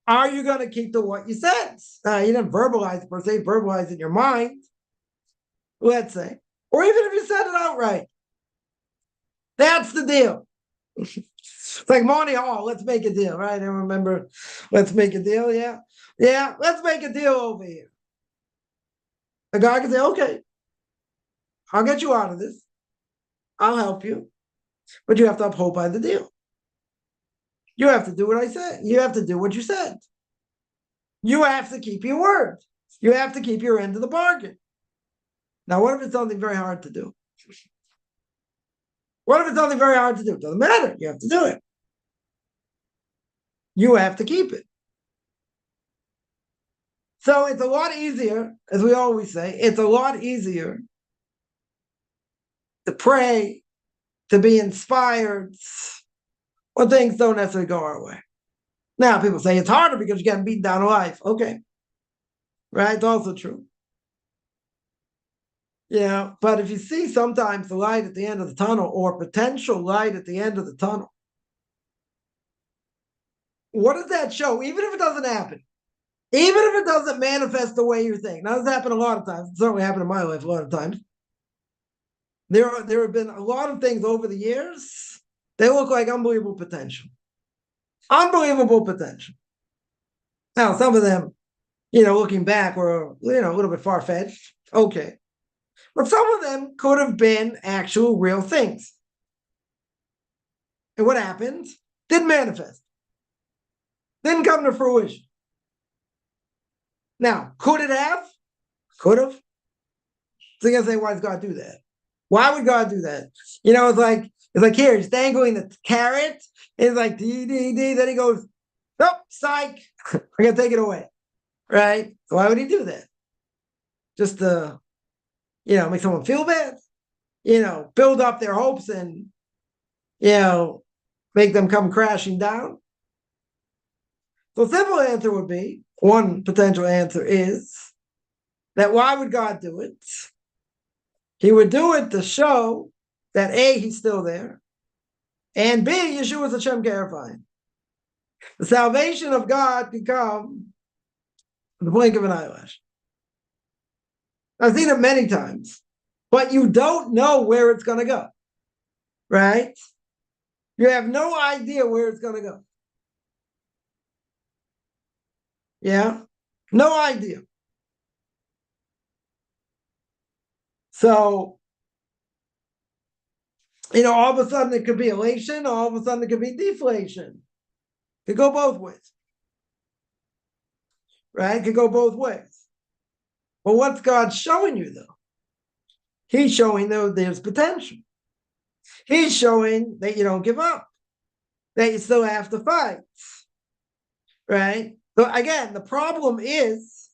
Are you going to keep to what you said? You didn't verbalize it per se, verbalize it in your mind, let's say. Or even if you said it outright. That's the deal. It's like money, let's make a deal, right? I remember, let's make a deal, yeah. Yeah, let's make a deal over here. The guy can say, okay, I'll get you out of this. I'll help you. But you have to uphold by the deal. You have to do what I said. You have to do what you said. You have to keep your word. You have to keep your end of the bargain. Now, what if it's something very hard to do? What if it's something very hard to do? It doesn't matter. You have to do it. You have to keep it. So it's a lot easier, as we always say, it's a lot easier to pray, to be inspired when things don't necessarily go our way. Now, people say it's harder because you're getting beaten down in life. Okay. Right? It's also true. But if you see sometimes the light at the end of the tunnel or potential light at the end of the tunnel, what does that show? Even if it doesn't happen, even if it doesn't manifest the way you think. Now, this happened a lot of times. It certainly happened in my life a lot of times. There have been a lot of things over the years. They look like unbelievable potential. Unbelievable potential. Now, some of them, looking back were, a little bit far-fetched. Okay. But some of them could have been actual real things. And what happened? Didn't manifest. Didn't come to fruition. Now, could it have? Could have. So you're going to say, why does God do that? Why would God do that? It's like here, he's dangling the carrot. It's like, dee, dee, dee. Then he goes, nope, psych. I'm going to take it away. Right? So why would he do that? Just to, make someone feel bad? Build up their hopes and, make them come crashing down? So the simple answer would be, one potential answer is that why would God do it? He would do it to show that A, he's still there, and B, Yeshua's Hashem Karafayim. The salvation of God could come in the blink of an eyelash. I've seen it many times, but you don't know where it's going to go, right? You have no idea where it's going to go. Yeah? No idea. So, all of a sudden it could be elation, all of a sudden it could be deflation. It could go both ways. Right? It could go both ways. Well, what's God showing you, though? He's showing that there's potential. He's showing that you don't give up, that you still have to fight. Right? So again, the problem is,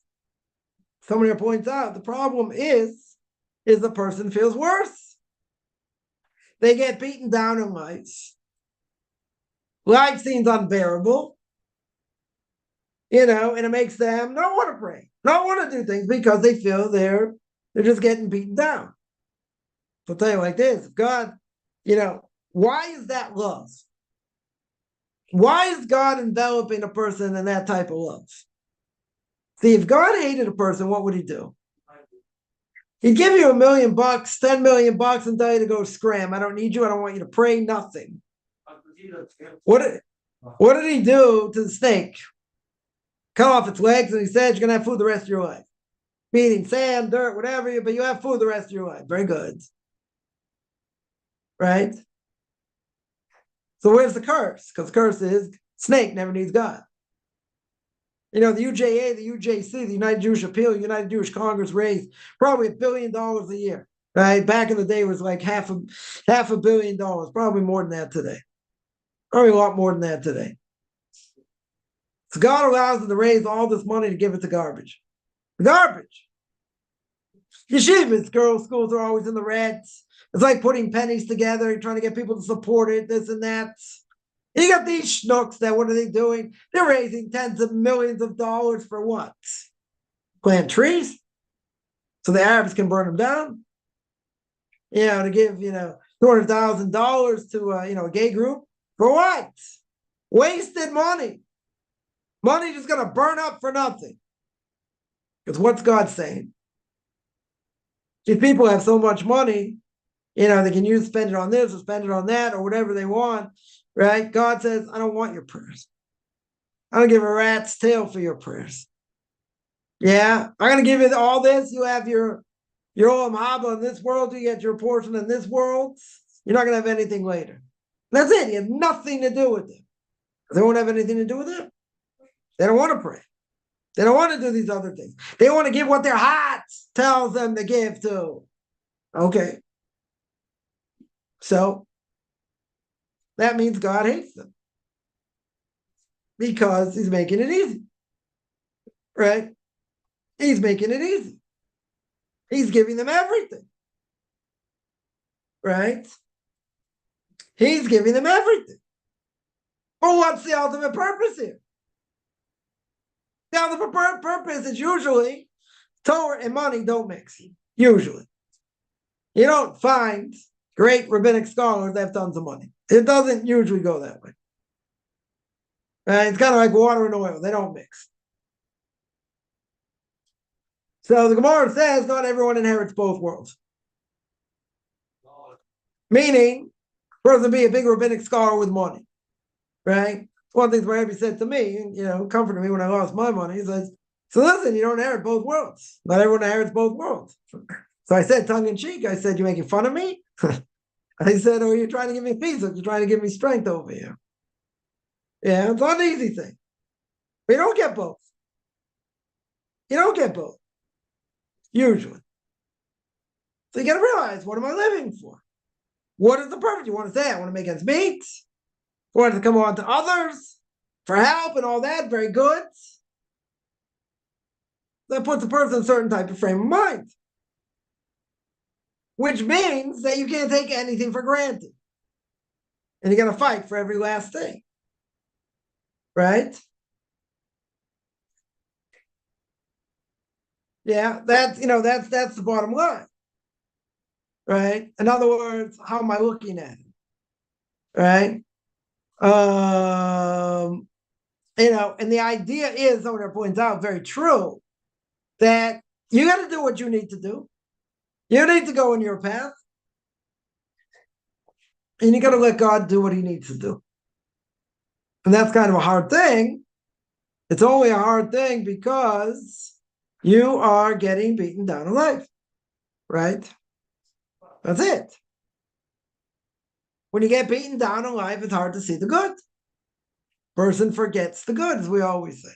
somebody points out, the problem is the person feels worse. They get beaten down in life. Life seems unbearable. And it makes them not want to pray, not want to do things because they feel they're just getting beaten down. So I'll tell you like this, God, why is that love? Why is God enveloping a person in that type of love? See, if God hated a person, what would he do? He'd give you $1 million, $10 million, and tell you to go scram. I don't need you. I don't want you to pray, nothing. What did he do to the snake? Cut off its legs, and he said, you're going to have food the rest of your life. Meaning sand, dirt, whatever, but you have food the rest of your life. Very good. Right? So where's the curse? Because the curse is snake never needs God. The UJA, the UJC, the United Jewish Appeal, United Jewish Congress raised probably $1 billion a year. Right? Back in the day, it was like half a billion dollars. Probably more than that today. Probably a lot more than that today. So God allows them to raise all this money to give it to garbage. Garbage. Yeshivas, girls' schools are always in the reds. It's like putting pennies together, trying to get people to support it, this and that. And you got these schnooks that, what are they doing? They're raising tens of millions of dollars for what? Plant trees? So the Arabs can burn them down? To give, $200,000 to, a gay group? For what? Wasted money. Money just going to burn up for nothing. Because what's God saying? These people have so much money, they can spend it on this or spend it on that or whatever they want, right? God says, I don't want your prayers. I don't give a rat's tail for your prayers. Yeah, I'm going to give you all this. You have your olam haba in this world. You get your portion in this world. You're not going to have anything later. That's it. You have nothing to do with it. They won't have anything to do with it. They don't want to pray. They don't want to do these other things. They want to give what their heart tells them to give to. Okay. So that means God hates them because he's making it easy. Right? He's making it easy. He's giving them everything. Right? He's giving them everything. Well, what's the ultimate purpose here? The ultimate purpose is usually Torah and money don't mix. Usually. You don't find great rabbinic scholars that have tons of money. It doesn't usually go that way. Right? It's kind of like water and oil. They don't mix. So the Gemara says not everyone inherits both worlds. Meaning, a person be a big rabbinic scholar with money. Right? One thing the Rabbi said to me, comforted me when I lost my money. He says, so listen, you don't inherit both worlds. Not everyone inherits both worlds. So I said, tongue in cheek, I said, you making fun of me? I said, oh, you're trying to give me peace. You're trying to give me strength over here. Yeah, it's not an easy thing. But you don't get both. You don't get both. Usually. So you got to realize, what am I living for? What is the purpose? You want to say, I want to make ends meet. I want to come on to others for help and all that. Very good. That puts a person in a certain type of frame of mind. Which means that you can't take anything for granted. And you got to fight for every last thing. Right? Yeah, that's the bottom line. Right? In other words, how am I looking at it? Right? And the idea is, someone points out, very true, that you got to do what you need to do. You need to go in your path. And you got to let God do what he needs to do. And that's kind of a hard thing. It's only a hard thing because you are getting beaten down in life. Right? That's it. When you get beaten down in life, it's hard to see the good. Person forgets the good, as we always say.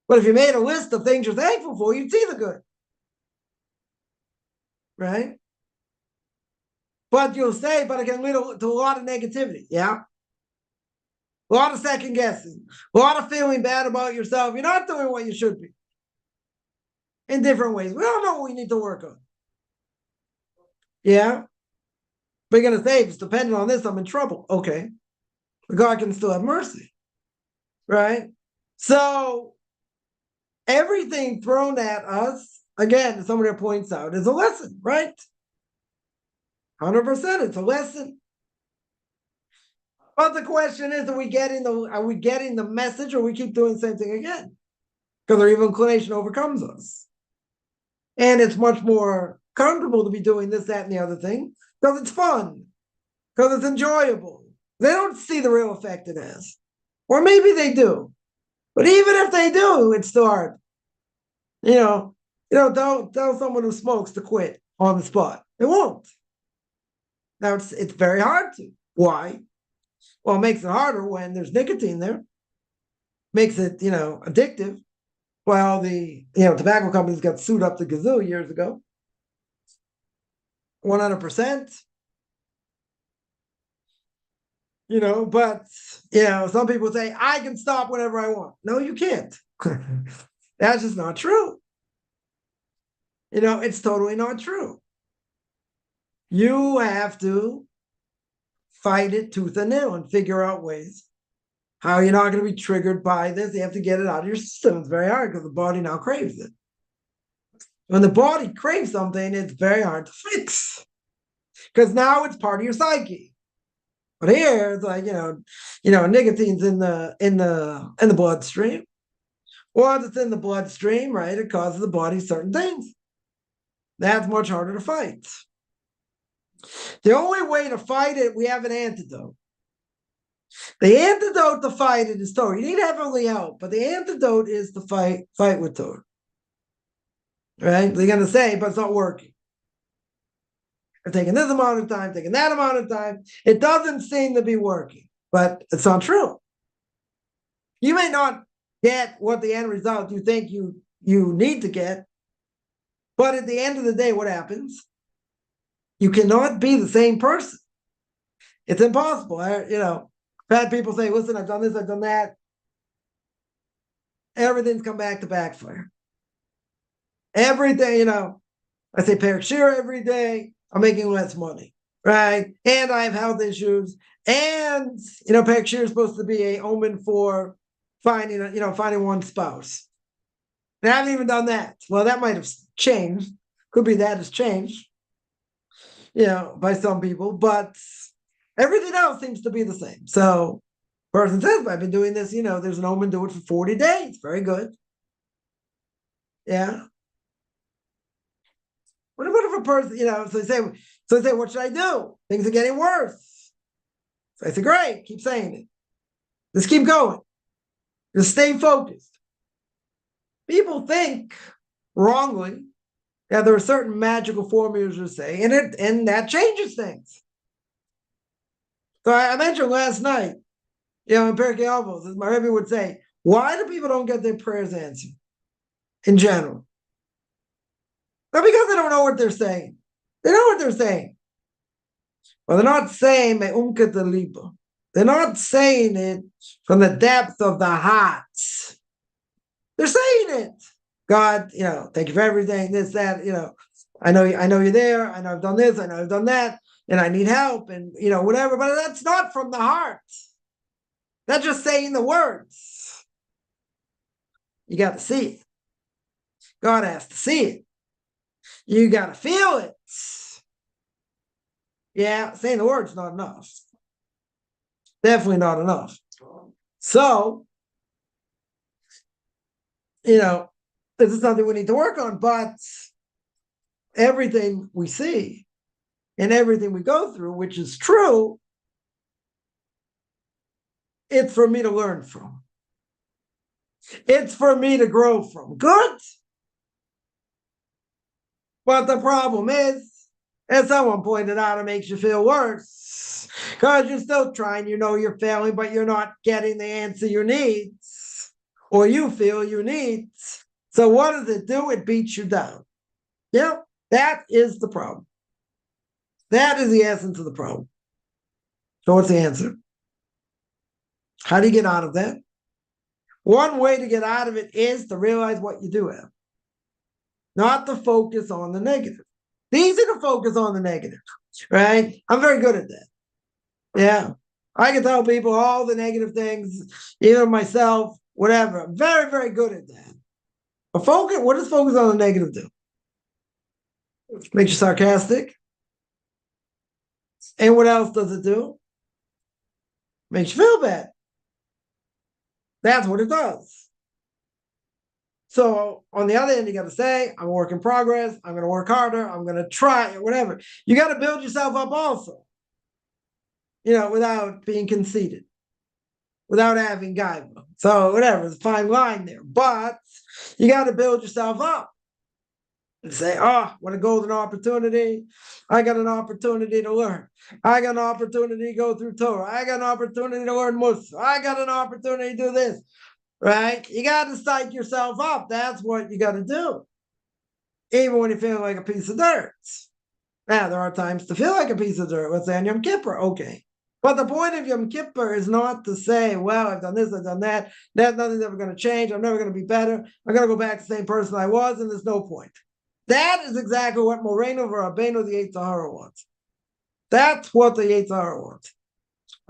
But if you made a list of things you're thankful for, you'd see the good. Right? But you'll say, but it can lead to a lot of negativity. Yeah? A lot of second guessing. A lot of feeling bad about yourself. You're not doing what you should be. In different ways. We all know what we need to work on. Yeah? But you're going to say, if it's dependent on this, I'm in trouble. Okay. But God can still have mercy. Right? So, everything thrown at us, again, as somebody points out, is a lesson, right? 100%, it's a lesson. But the question is, are we getting the message, or we keep doing the same thing again? Because our evil inclination overcomes us. And it's much more comfortable to be doing this, that, and the other thing, because it's fun, because it's enjoyable. They don't see the real effect it has. Or maybe they do. But even if they do, it's still hard. Don't tell someone who smokes to quit on the spot. It won't. Now, it's very hard to. Why? Well, it makes it harder when there's nicotine there. Makes it, addictive. Well, the, tobacco companies got sued up to gazoo years ago. 100%. But some people say, I can stop whenever I want. No, you can't. That's just not true. It's totally not true. You have to fight it tooth and nail and figure out ways how you're not going to be triggered by this. You have to get it out of your system. It's very hard because the body now craves it. When the body craves something, it's very hard to fix because now it's part of your psyche. But here it's like, nicotine's in the bloodstream. Once it's in the bloodstream, right, it causes the body certain things. That's much harder to fight. The only way to fight it, we have an antidote. The antidote to fight it is Torah. You need heavenly help, but the antidote is to fight with Torah. Right? They're going to say, but it's not working. I'm taking this amount of time, taking that amount of time. It doesn't seem to be working, but it's not true. You may not get what the end result you think you need to get, but at the end of the day, what happens? You cannot be the same person. It's impossible. I've had people say, listen, I've done this, I've done that. Everything's come back to backfire. Everything, I say Perikshira every day, I'm making less money, right? And I have health issues. And, Perikshira is supposed to be an omen for finding one spouse. And I haven't even done that. Well, that might have changed. Could be that has changed, by some people, but everything else seems to be the same. So, person says, I've been doing this, there's an omen, do it for 40 days. Very good. Yeah. What if a person, so they say, what should I do? Things are getting worse. So I say, great, keep saying it. Just keep going. Just stay focused. People think wrongly that there are certain magical formulas to say, and that changes things. So I mentioned last night, in Pirkei Avos, as my Rebbe would say, why do people don't get their prayers answered in general? Not because they don't know what they're saying. They know what they're saying. But they're not saying me'umket liba. They're not saying it from the depth of the heart. They're saying it. God, thank you for everything, this, that, I know you're there. I know I've done this. I know I've done that. And I need help and, whatever. But that's not from the heart. That's just saying the words. You got to see it. God has to see it. You got to feel it. Yeah, saying the words not enough. Definitely not enough. So, this is something we need to work on, but everything we see and everything we go through, which is true, it's for me to learn from. It's for me to grow from. Good. But the problem is, as someone pointed out, it makes you feel worse because you're still trying, you're failing, but you're not getting the answer you need or you feel you need. So what does it do? It beats you down. Yep, that is the problem. That is the essence of the problem. So what's the answer? How do you get out of that? One way to get out of it is to realize what you do have, not to focus on the negative. It's easy to focus on the negative, right? I'm very good at that. Yeah. I can tell people all the negative things, even myself, whatever. I'm very, very good at that. But what does focus on the negative do? Makes you sarcastic. And what else does it do? Makes you feel bad. That's what it does. So on the other end, you got to say, I'm a work in progress. I'm going to work harder. I'm going to try, whatever. You got to build yourself up also, without being conceited, without having gaiva. So whatever, it's a fine line there. But you got to build yourself up and say, what a golden opportunity. I got an opportunity to learn. I got an opportunity to go through Torah. I got an opportunity to learn Musa. I got an opportunity to do this. Right? You got to psych yourself up. That's what you got to do. Even when you feel like a piece of dirt. Now, there are times to feel like a piece of dirt. Let's say on Yom Kippur. Okay. But the point of Yom Kippur is not to say, well, I've done this, I've done that, nothing's ever going to change, I'm never going to be better, I'm going to go back to the same person I was, and there's no point. That is exactly what Moreno Rabbeinu, the Yetzer Hara, wants. That's what the Yetzer Hara wants.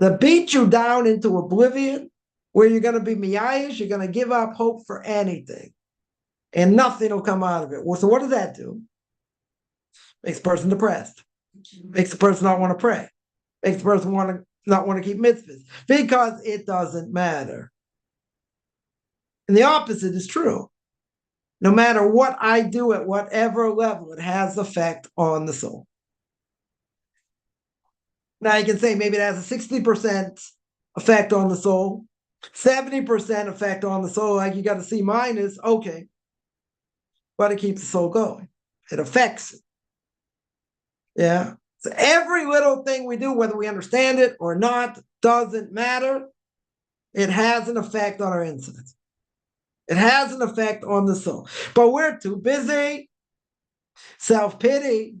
To beat you down into oblivion, where you're going to be miyayish, you're going to give up hope for anything, and nothing will come out of it. Well, so what does that do? Makes the person depressed. Makes the person not want to pray. Makes the person not want to keep mitzvahs because it doesn't matter. And the opposite is true. No matter what I do at whatever level, it has effect on the soul. Now you can say maybe it has a 60% effect on the soul, 70% effect on the soul, like you got a C minus, okay. But it keeps the soul going. It affects it. Yeah. So every little thing we do, whether we understand it or not, doesn't matter. It has an effect on our insides. It has an effect on the soul. But we're too busy, self-pity,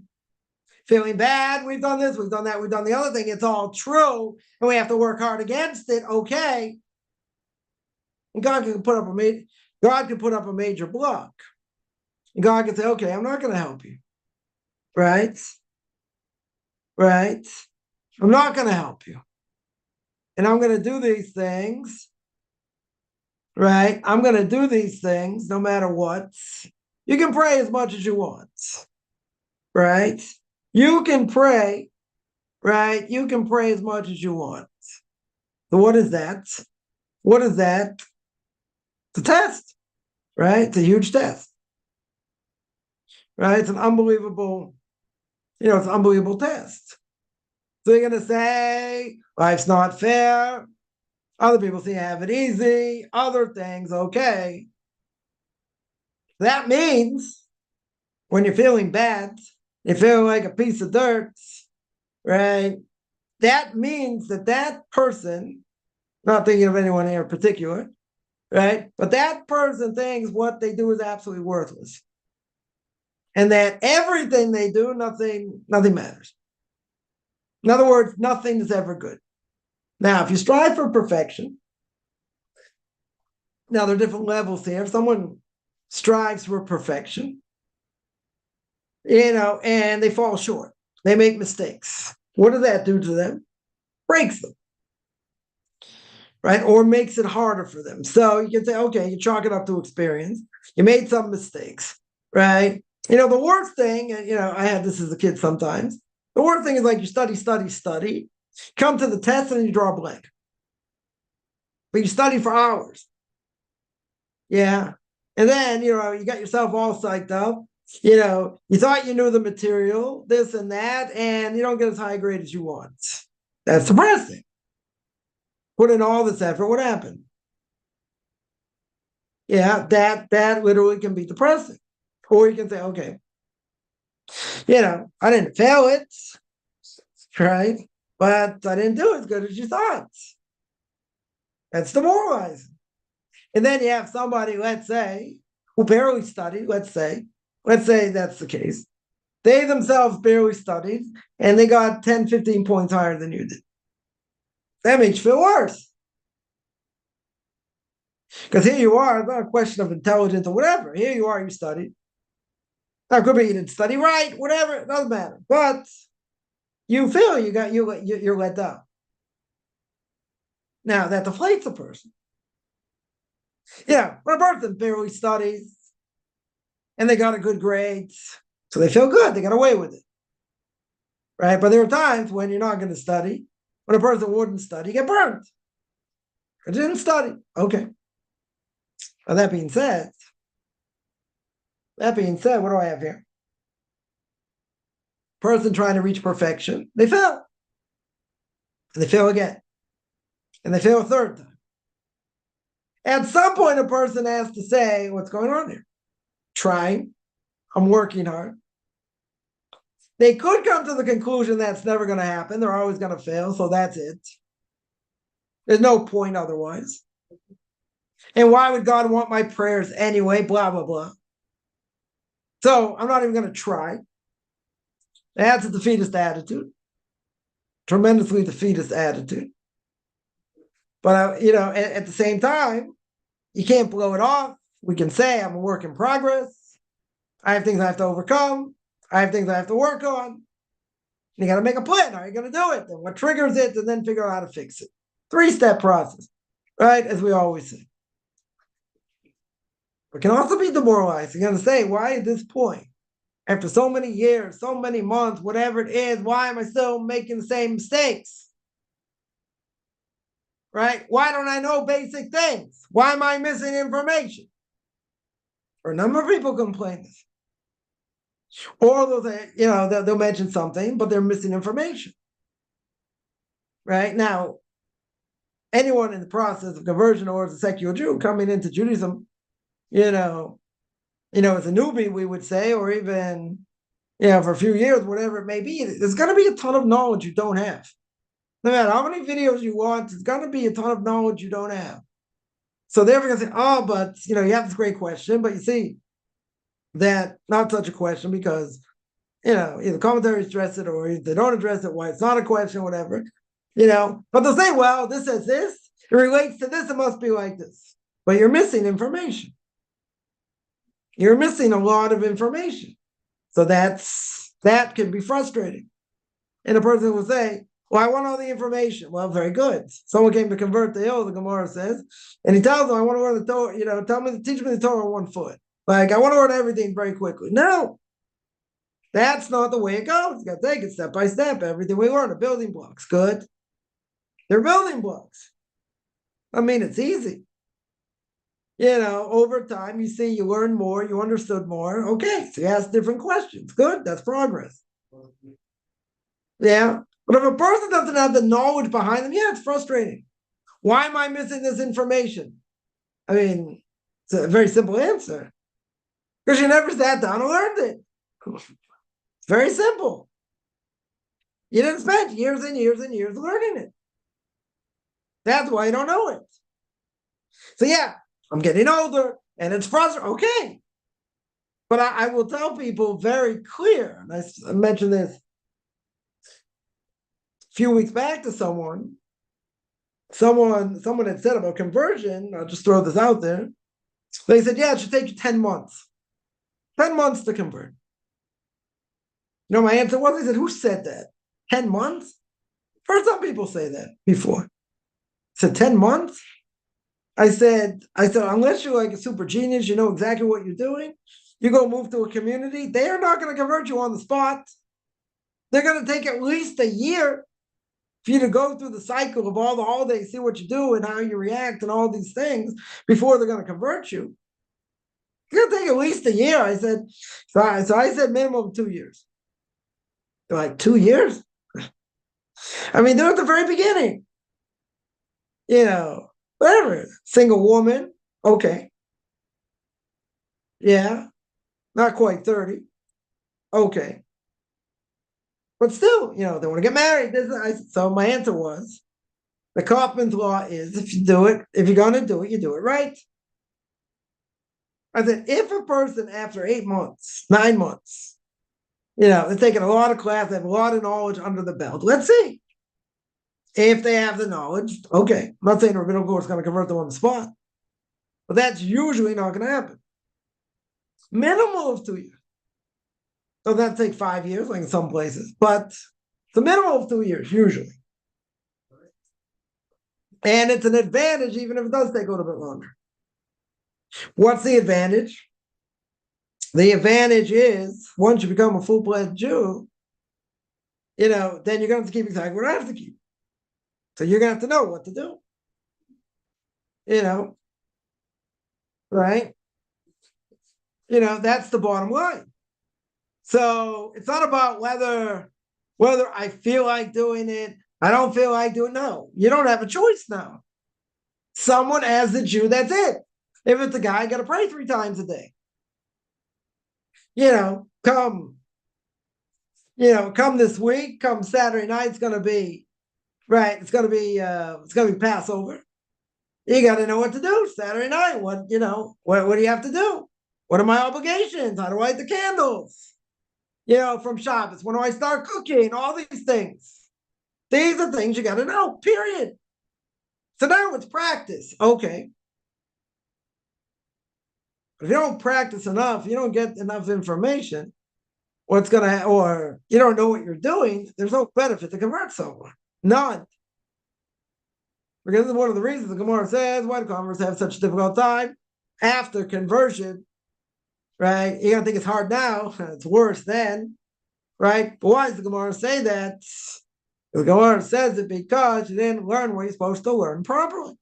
feeling bad. We've done this, we've done that, we've done the other thing. It's all true, and we have to work hard against it. Okay. And God can put up a major block. And God can say, okay, I'm not going to help you. Right? Right? I'm not going to help you. And I'm going to do these things. Right? I'm going to do these things no matter what. You can pray as much as you want. Right? You can pray. Right? You can pray as much as you want. So what is that? What is that? It's a test. Right? It's a huge test. Right? It's an unbelievable, it's an unbelievable test. So you're going to say, life's not fair. Other people seem to have it easy. Other things, okay. That means when you're feeling bad, you're feeling like a piece of dirt, right? That means that person, not thinking of anyone here in particular, right? But that person thinks what they do is absolutely worthless. And that everything they do, nothing matters. In other words, nothing is ever good. Now, if you strive for perfection, now there are different levels here. If someone strives for perfection, and they fall short, they make mistakes, what does that do to them? Breaks them, right? Or makes it harder for them. So you can say, okay, you chalk it up to experience. You made some mistakes, right? The worst thing, I had this as a kid sometimes. The worst thing is like you study, come to the test and you draw a blank. But you study for hours. Yeah. And then, you got yourself all psyched up. You thought you knew the material, this and that, and you don't get as high a grade as you want. That's depressing. Put in all this effort, what happened? Yeah, that literally can be depressing. Or you can say, okay, I didn't fail it, right? But I didn't do as good as you thought. That's demoralizing. And then you have somebody, let's say, who barely studied, let's say that's the case. They themselves barely studied, and they got 10, 15 points higher than you did. That makes you feel worse. Because here you are, it's not a question of intelligence or whatever. Here you are, you studied. Now, it could be you didn't study right, whatever, it doesn't matter. But you feel you're let down. Now, that deflates a person. When a person barely studies and they got a good grade, so they feel good, they got away with it. Right? But there are times when you're not going to study, when a person wouldn't study, you get burned. I didn't study. Okay. Now, that being said, what do I have here? Person trying to reach perfection, they fail. And they fail again. And they fail a third time. At some point, a person has to say, what's going on here? Trying. I'm working hard. They could come to the conclusion that's never going to happen. They're always going to fail, so that's it. There's no point otherwise. And why would God want my prayers anyway? Blah, blah, blah. So I'm not even going to try. That's a defeatist attitude. tremendously defeatist attitude. But, at the same time, you can't blow it off. We can say, I'm a work in progress. I have things I have to overcome. I have things I have to work on. You got to make a plan. How are you going to do it? And what triggers it? And then figure out how to fix it. 3-step process, right? As we always say. It can also be demoralizing. You're going to say, why at this point? After so many years, so many months, whatever it is, why am I still making the same mistakes? Right? Why don't I know basic things? Why am I missing information? Or a number of people complain this. Or they'll say, they'll mention something, but they're missing information. Right? Now, anyone in the process of conversion or as a secular Jew coming into Judaism, as a newbie, we would say, or even, for a few years, whatever it may be, there's going to be a ton of knowledge you don't have. No matter how many videos you watch, there's going to be a ton of knowledge you don't have. So they're going to say, oh, but, you have this great question, but you see that not such a question because, either commentaries address it or they don't address it, why it's not a question, whatever, But they'll say, well, this says this, it relates to this, it must be like this. But you're missing information. You're missing a lot of information. So that can be frustrating. And a person will say, well, I want all the information. Well, very good. Someone came to convert the hill, the Gemara says, and he tells them, I want to learn the Torah, teach me the Torah on 1 foot. Like, I want to learn everything very quickly. No, that's not the way it goes. You got to take it step by step. Everything we learn are building blocks. Good. They're building blocks. I mean, it's easy. Over time, you see, you learn more, you understood more. Okay, so you ask different questions. Good, that's progress. Yeah, but if a person doesn't have the knowledge behind them, it's frustrating. Why am I missing this information? I mean, it's a very simple answer. Because you never sat down and learned it. It's very simple. You didn't spend years and years and years learning it. That's why you don't know it. So I'm getting older and it's frustrating. Okay. But I will tell people very clear, and I mentioned this a few weeks back to someone had said about conversion. I'll just throw this out there. They said, it should take you 10 months. 10 months to convert. My answer was, I said, who said that? 10 months? Heard some people say that before. I said, 10 months? I said, unless you're like a super genius, you know exactly what you're doing, you go move to a community, they are not going to convert you on the spot. They're going to take at least a year for you to go through the cycle of all the holidays, see what you do and how you react and all these things before they're going to convert you. It's going to take at least a year. I said, so I said minimum 2 years. They're like, 2 years? I mean, they're at the very beginning. Whatever. Single woman. Okay. Yeah. Not quite 30. Okay. But still, they want to get married. So my answer was, the Kaufman's law is, if you're going to do it, you do it right. I said, if a person after 8 months, 9 months, they're taking a lot of class, they have a lot of knowledge under the belt. Let's see. If they have the knowledge, okay. I'm not saying the rabbinical court is going to convert them on the spot, but that's usually not going to happen. Minimum of 2 years. So that take 5 years, like in some places, but it's a minimum of 2 years, usually. And it's an advantage, even if it does take a little bit longer. What's the advantage? The advantage is, once you become a full-fledged Jew, then you're going to have to keep exactly what I have to keep. So you're going to have to know what to do. Right? That's the bottom line. So it's not about whether I feel like doing it, I don't feel like doing it. No, you don't have a choice now. Someone as a Jew, that's it. If it's a guy, you got to pray 3 times a day. Come this week, come Saturday night, it's going to be, right, it's going to be Passover. You got to know what to do Saturday night. What do you have to do? What are my obligations? How do I light the candles? From Shabbos, when do I start cooking? All these things. These are things you got to know, period. So now it's practice. Okay. If you don't practice enough, you don't get enough information, or you don't know what you're doing, there's no benefit to convert someone. None. Because this is one of the reasons the Gemara says why do converts have such a difficult time after conversion, right? You're gonna think it's hard now, it's worse then, right? But why does the Gemara say that? The Gemara says it because you didn't learn what you're supposed to learn properly.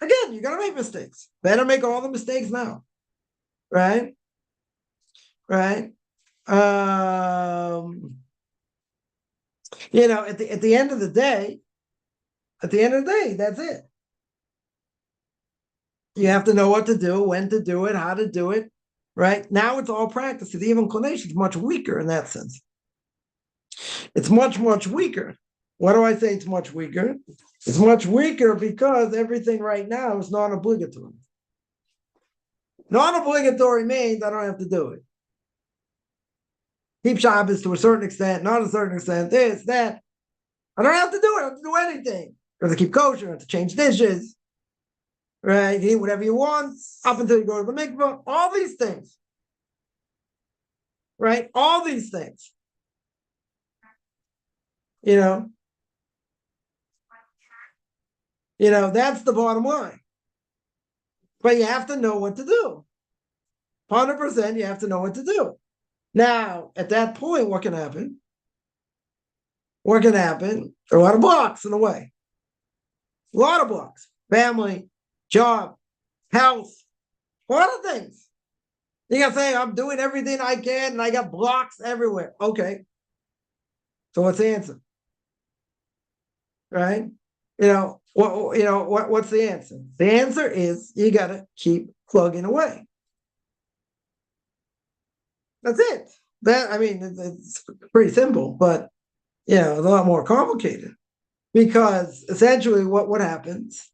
Again, you're gonna make mistakes. Better make all the mistakes now, right? Right? At the end of the day, that's it. You have to know what to do, when to do it, how to do it, right? Now it's all practice. The evil inclination is much weaker in that sense. It's much, much weaker. Why do I say it's much weaker? It's much weaker because everything right now is non-obligatory. Non-obligatory means I don't have to do it. Keep Shabbos to a certain extent, not a certain extent, this, that. I don't have to do it. I don't have to do anything. I have to keep kosher, I have to change dishes, right? You eat whatever you want up until you go to the mikvah. All these things, right? All these things. That's the bottom line. But you have to know what to do. 100% you have to know what to do. Now, at that point, what can happen? What can happen? There are a lot of blocks in the way. A lot of blocks. Family, job, health, a lot of things. You got to say, I'm doing everything I can and I got blocks everywhere. Okay. So what's the answer? Right? What's the answer? The answer is you got to keep plugging away. That's it. It's pretty simple, but it's a lot more complicated because essentially what happens,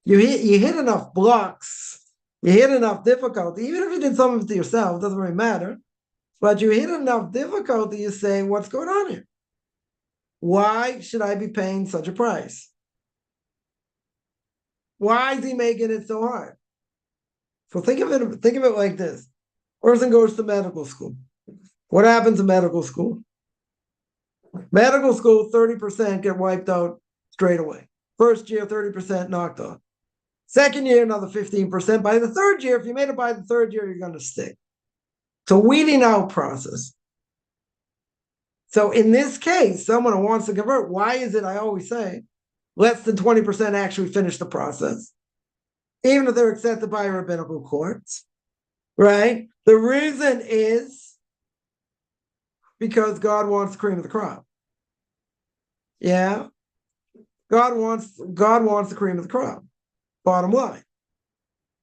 you hit enough blocks, you hit enough difficulty, even if you did some of it to yourself, it doesn't really matter, but you hit enough difficulty, you say, what's going on here? Why should I be paying such a price? Why is he making it so hard? So think of it like this. Person goes to medical school. What happens in medical school? Medical school, 30% get wiped out straight away. First year, 30% knocked off. Second year, another 15%. By the third year, if you made it by the third year, you're going to stick. It's a weeding out process. So in this case, someone who wants to convert, why is it, I always say, less than 20% actually finish the process, even if they're accepted by rabbinical courts, right? The reason is because God wants the cream of the crop. Yeah? God wants the cream of the crop. Bottom line.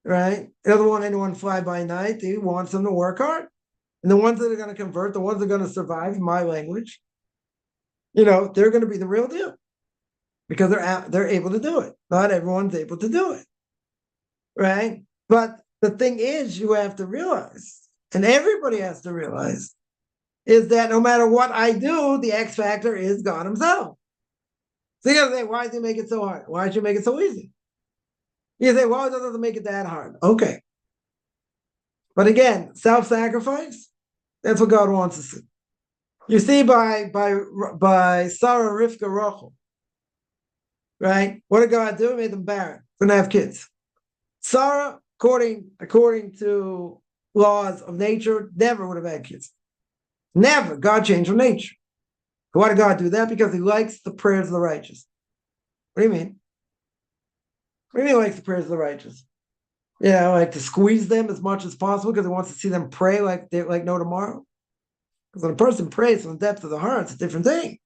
Right? He doesn't want anyone fly by night. He wants them to work hard. And the ones that are going to convert, the ones that are going to survive, in my language, they're going to be the real deal. Because they're able to do it. Not everyone's able to do it. Right? But the thing is, you have to realize, and everybody has to realize, is that no matter what I do, the X factor is God himself. So you gotta say, why does he make it so hard? Why don't you make it so easy? You say, well, it doesn't make it that hard. Okay. But again, self-sacrifice, that's what God wants to see. You see by Sarah, Rivka, Rachel, right? What did God do? He made them barren. Couldn't have kids. Sarah, according to laws of nature, never would have had kids. Never. God changed her nature. Why did God do that? Because he likes the prayers of the righteous. What do you mean? What do you mean he likes the prayers of the righteous? Like to squeeze them as much as possible because he wants to see them pray like no tomorrow. Because when a person prays from the depth of the heart, it's a different thing.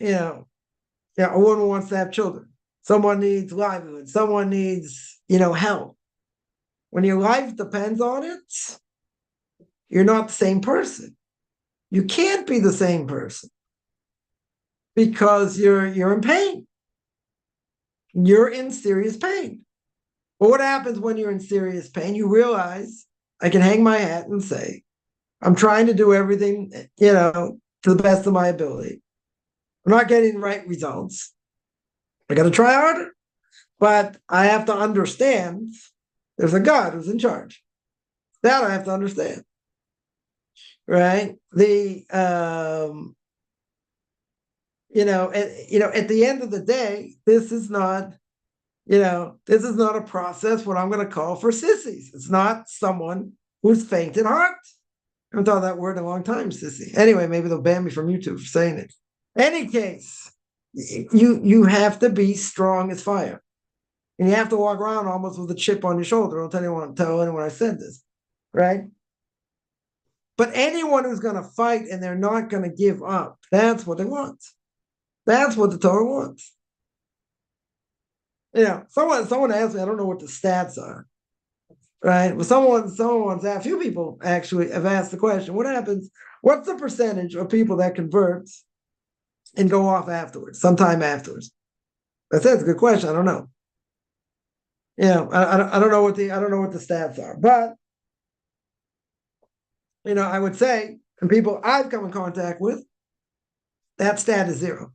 A woman wants to have children. Someone needs livelihood. Someone needs, help. When your life depends on it, you're not the same person. You can't be the same person because you're in pain. You're in serious pain. But what happens when you're in serious pain? You realize I can hang my hat and say, I'm trying to do everything, to the best of my ability. I'm not getting the right results. I got to try harder, but I have to understand there's a God who's in charge. That I have to understand, right? At the end of the day, this is not a process what I'm going to call for sissies. It's not someone who's faint in heart. I haven't thought of that word in a long time, sissy. Anyway, maybe they'll ban me from YouTube for saying it. Any case, you have to be strong as fire. And you have to walk around almost with a chip on your shoulder. Don't tell anyone I said this, right? But anyone who's going to fight and they're not going to give up, that's what they want. That's what the Torah wants. Someone asked me, I don't know what the stats are, right? But someone's asked, a few people actually have asked the question, what's the percentage of people that convert and go off afterwards, sometime afterwards? That's a good question. I don't know. I don't know what the stats are, but I would say, and people I've come in contact with, that stat is 0.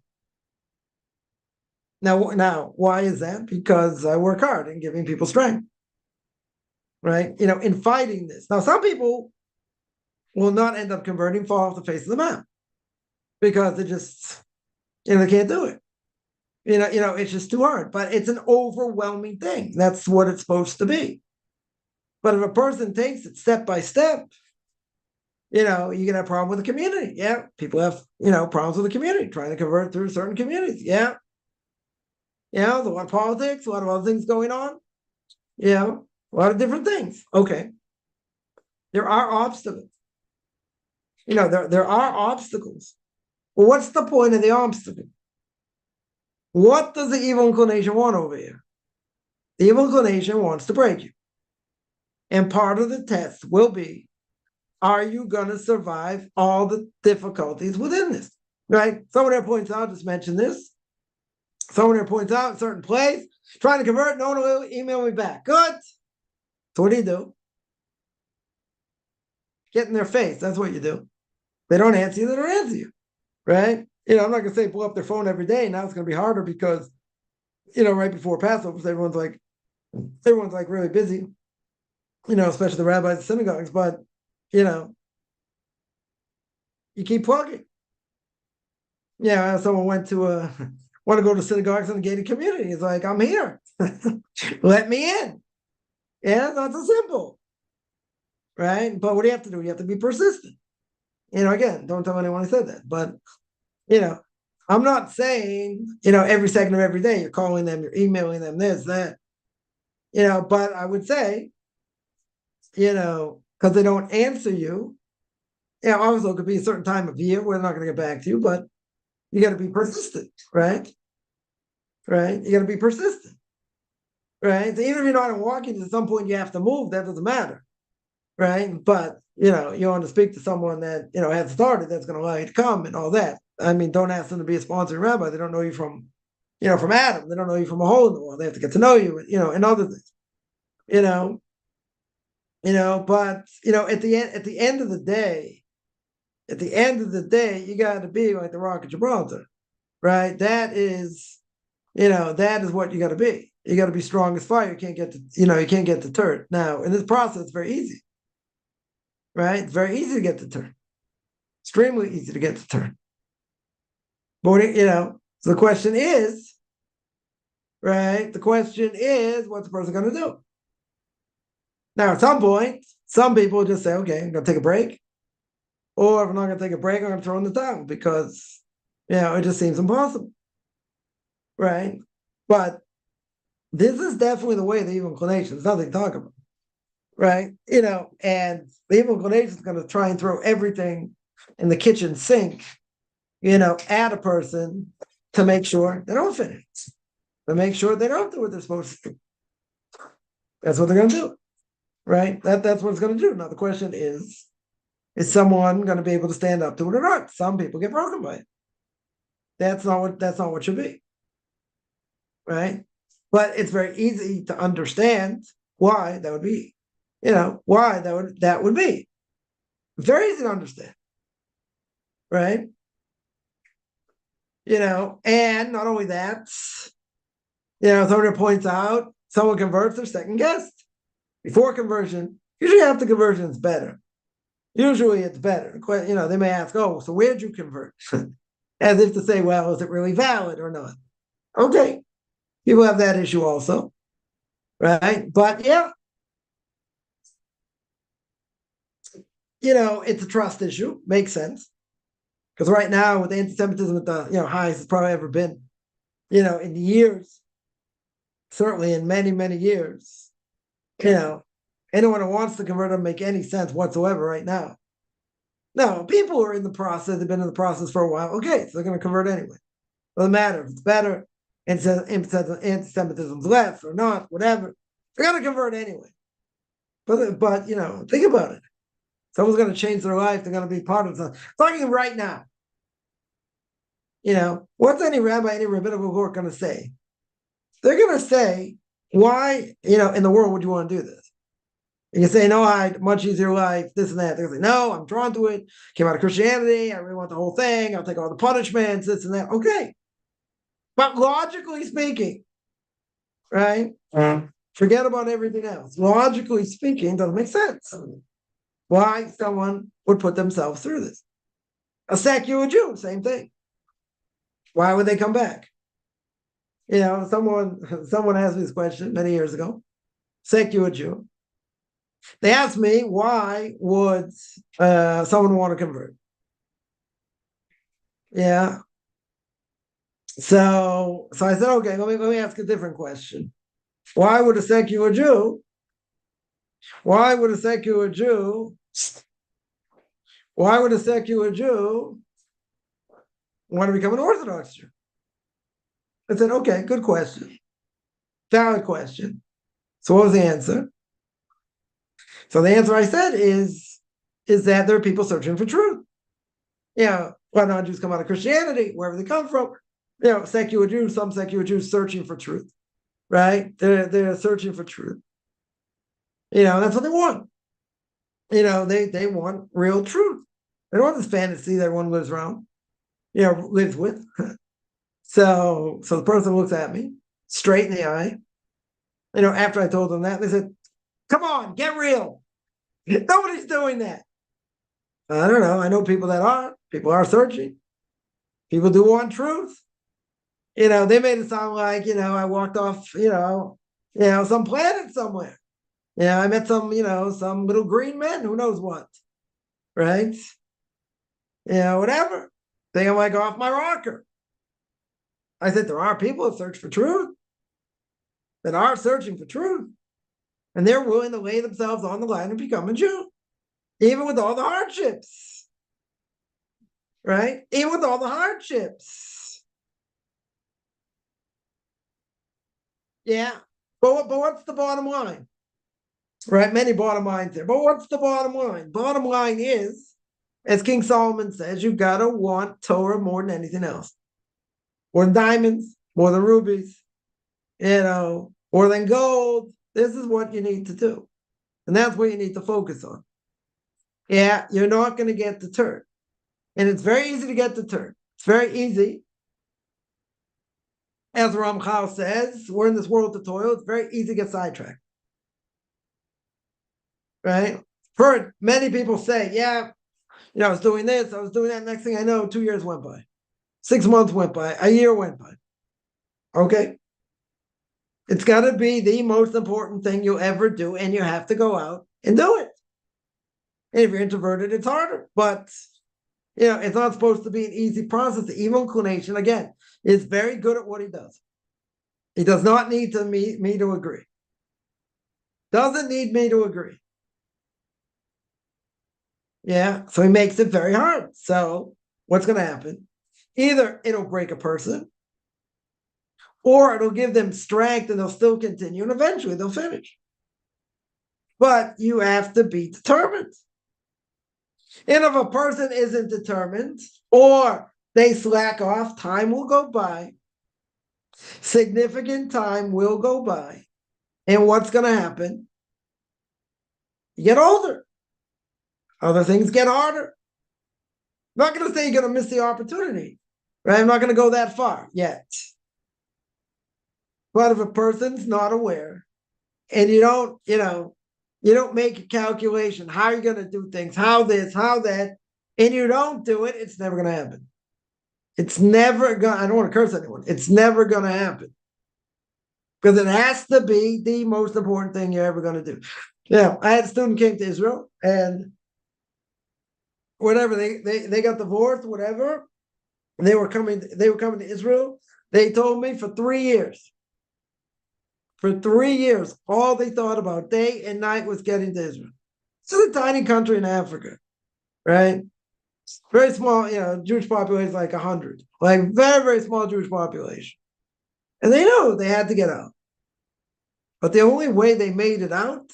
Now, why is that? Because I work hard in giving people strength, right? In fighting this. Now, some people will not end up converting, fall off the face of the map because they just, they can't do it. It's just too hard. But it's an overwhelming thing. That's what it's supposed to be. But if a person takes it step by step, you can have a problem with the community. Yeah, people have, problems with the community, trying to convert through certain communities. Yeah. There's a lot of politics, a lot of other things going on. A lot of different things. Okay. There are obstacles. There are obstacles. Well, what's the point of the obstacle? What does the evil inclination want over here? The evil inclination wants to break you. And part of the test will be, are you going to survive all the difficulties within this? Right? Someone there points out, just mentioned this. Someone there points out a certain place, trying to convert, no one will email me back. Good. So what do? Get in their face. That's what you do. They don't answer you, they don't answer you. Right? I'm not going to say pull up their phone every day. Now it's going to be harder because, right before Passover, everyone's like really busy, especially the rabbis and synagogues. But, you keep plugging. Someone want to go to synagogues in a gated community. It's like, I'm here. Let me in. Yeah, not so simple. Right? But what do you have to do? You have to be persistent. Again, don't tell anyone I said that. But, I'm not saying, every second of every day you're calling them, you're emailing them this, that. But I would say, because they don't answer you, obviously it could be a certain time of year where they're not going to get back to you, but you got to be persistent, right? Right? You got to be persistent, right? So even if you're not walking, at some point you have to move. That doesn't matter, right? But you want to speak to someone that has started, that's going to allow you to come and all that. I mean, don't ask them to be a sponsoring rabbi. They don't know you from Adam. They don't know you from a hole in the wall. They have to get to know you, and other things, But at the end of the day, you got to be like the Rock of Gibraltar, right? That is what you got to be. You got to be strong as fire. You can't get deterred. Now, in this process, it's very easy, right? It's very easy to get deterred. Extremely easy to get deterred. But so the question is, right? The question is, what's the person going to do? Now, at some point, some people just say, okay, I'm going to take a break. Or if I'm not going to take a break, I'm going to throw in the towel because, it just seems impossible. Right? But this is definitely the way of the evil inclination. There's nothing to talk about. Right? And the evil inclination is going to try and throw everything in the kitchen sink, at a person to make sure they don't finish. To make sure they don't do what they're supposed to do. That's what they're going to do. Right? That's what it's going to do. Now, the question is someone going to be able to stand up to it or not? Some people get broken by it. That's not what should be. Right? But it's very easy to understand why that would be. Why that would be. Very easy to understand. Right? and not only that, someone points out, someone converts, their second guest. Before conversion, usually after conversion, it's better. Usually it's better. They may ask, oh, so where'd you convert? As if to say, well, is it really valid or not? Okay. People have that issue also. Right? But yeah, it's a trust issue. Makes sense. Because right now, with anti-Semitism at the highest it's probably ever been, in years, certainly in many, many years, anyone who wants to convert them make any sense whatsoever right now. No, people are in the process, they've been in the process for a while. Okay, so they're going to convert anyway. Doesn't matter if it's better, anti-Semitism's less or not, whatever. They're going to convert anyway. But think about it. Someone's going to change their life. They're going to be part of something. Talking right now. What's any rabbi, any rabbinical court going to say? They're going to say, why, in the world would you want to do this? And you say, no, I'd much easier life, this and that. They're going to say, no, I'm drawn to it. Came out of Christianity. I really want the whole thing. I'll take all the punishments, this and that. Okay. But logically speaking, right? Forget about everything else. Logically speaking, doesn't make sense. Why someone would put themselves through this? A secular Jew, same thing. Why would they come back? Someone asked me this question many years ago. Secular Jew. They asked me, why would someone want to convert? Yeah. So I said, okay, let me ask a different question. Why would a secular Jew want to become an Orthodox Jew? I said, okay, good question. Valid question. So what was the answer? So the answer I said is that there are people searching for truth. Why not Jews come out of Christianity, wherever they come from? Secular Jews, some secular Jews searching for truth, right? They're searching for truth. That's what they want. They want real truth. They don't want this fantasy that everyone lives around, lives with. So the person looks at me straight in the eye. After I told them that, they said, come on, get real. Nobody's doing that. I don't know. I know people that are. People are searching. People do want truth. They made it sound like, I walked off, some planet somewhere. I met some little green men, who knows what, right? Whatever. Think I'm like off my rocker. I said, there are people that search for truth, that are searching for truth, and they're willing to lay themselves on the line and become a Jew, even with all the hardships, right? Even with all the hardships. Yeah. But what's the bottom line? Right? Many bottom lines there. But what's the bottom line? Bottom line is, as King Solomon says, you got to want Torah more than anything else. More than diamonds, more than rubies, more than gold. This is what you need to do. And that's what you need to focus on. Yeah, you're not going to get deterred. And it's very easy to get deterred. It's very easy. As Ramchal says, we're in this world to toil. It's very easy to get sidetracked. Right? Heard many people say, yeah, I was doing this, I was doing that. Next thing I know, 2 years went by. 6 months went by. A year went by. Okay? It's got to be the most important thing you ever do, and you have to go out and do it. And if you're introverted, it's harder. But, it's not supposed to be an easy process. The evil inclination, again, is very good at what he does. He does not need me to agree. Doesn't need me to agree. Yeah, so he makes it very hard. So what's going to happen? Either it'll break a person, or it'll give them strength and they'll still continue, and eventually they'll finish. But you have to be determined. And if a person isn't determined, or they slack off, time will go by. Significant time will go by. And what's going to happen? You get older. Other things get harder. I'm not going to say you're going to miss the opportunity, Right? I'm not going to go that far yet. But if a person's not aware and you don't make a calculation, how you're going to do things, how this, how that, and you don't do it, it's never going to happen. It's never going to, I don't want to curse anyone. It's never going to happen. Because it has to be the most important thing you're ever going to do. Yeah, I had a student came to Israel and whatever, they got divorced, whatever. They were coming to Israel. They told me for 3 years. For 3 years, all they thought about day and night was getting to Israel. It's a tiny country in Africa, right? Very small, Jewish population like 100. Like very, very small Jewish population. And they know they had to get out. But the only way they made it out